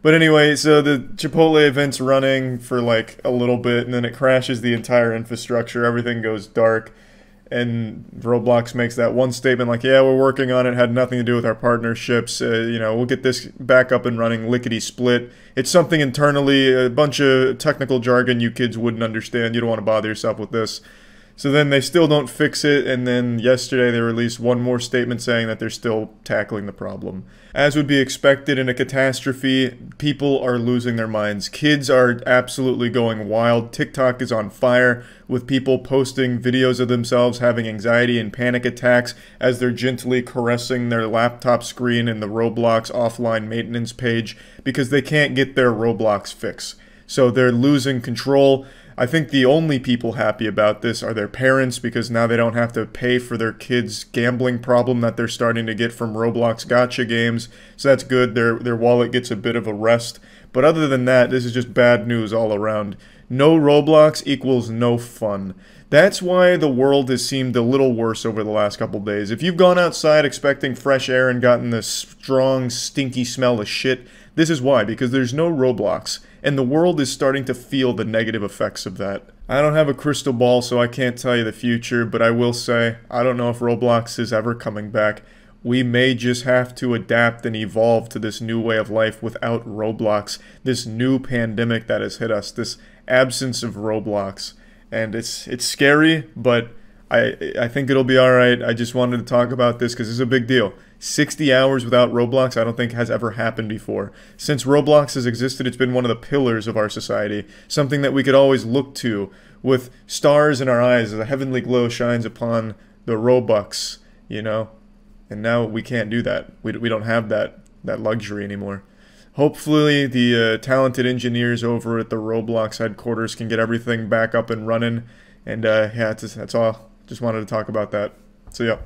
But anyway, so the Chipotle event's running for like a little bit, and then it crashes the entire infrastructure. Everything goes dark. And Roblox makes that one statement like, yeah, we're working on it, had nothing to do with our partnerships, you know, we'll get this back up and running lickety-split. It's something internally, a bunch of technical jargon you kids wouldn't understand, you don't want to bother yourself with this. So then they still don't fix it, and then yesterday they released one more statement saying that they're still tackling the problem. As would be expected in a catastrophe, people are losing their minds. Kids are absolutely going wild. TikTok is on fire with people posting videos of themselves having anxiety and panic attacks as they're gently caressing their laptop screen in the Roblox offline maintenance page because they can't get their Roblox fix. So they're losing control. I think the only people happy about this are their parents because now they don't have to pay for their kids' gambling problem that they're starting to get from Roblox gacha games. So that's good. Their wallet gets a bit of a rest. But other than that, this is just bad news all around. No Roblox equals no fun. That's why the world has seemed a little worse over the last couple days. If you've gone outside expecting fresh air and gotten the strong, stinky smell of shit, this is why, because there's no Roblox, and the world is starting to feel the negative effects of that. I don't have a crystal ball, so I can't tell you the future, but I will say, I don't know if Roblox is ever coming back. We may just have to adapt and evolve to this new way of life without Roblox, this new pandemic that has hit us, this absence of Roblox. And it's scary, but I think it'll be alright. I just wanted to talk about this because it's a big deal. 60 hours without Roblox I don't think has ever happened before. Since Roblox has existed, it's been one of the pillars of our society. Something that we could always look to with stars in our eyes as a heavenly glow shines upon the Robux, you know? And now we can't do that. We don't have that luxury anymore. Hopefully the talented engineers over at the Roblox headquarters can get everything back up and running. And yeah, that's all. Just wanted to talk about that. So yeah.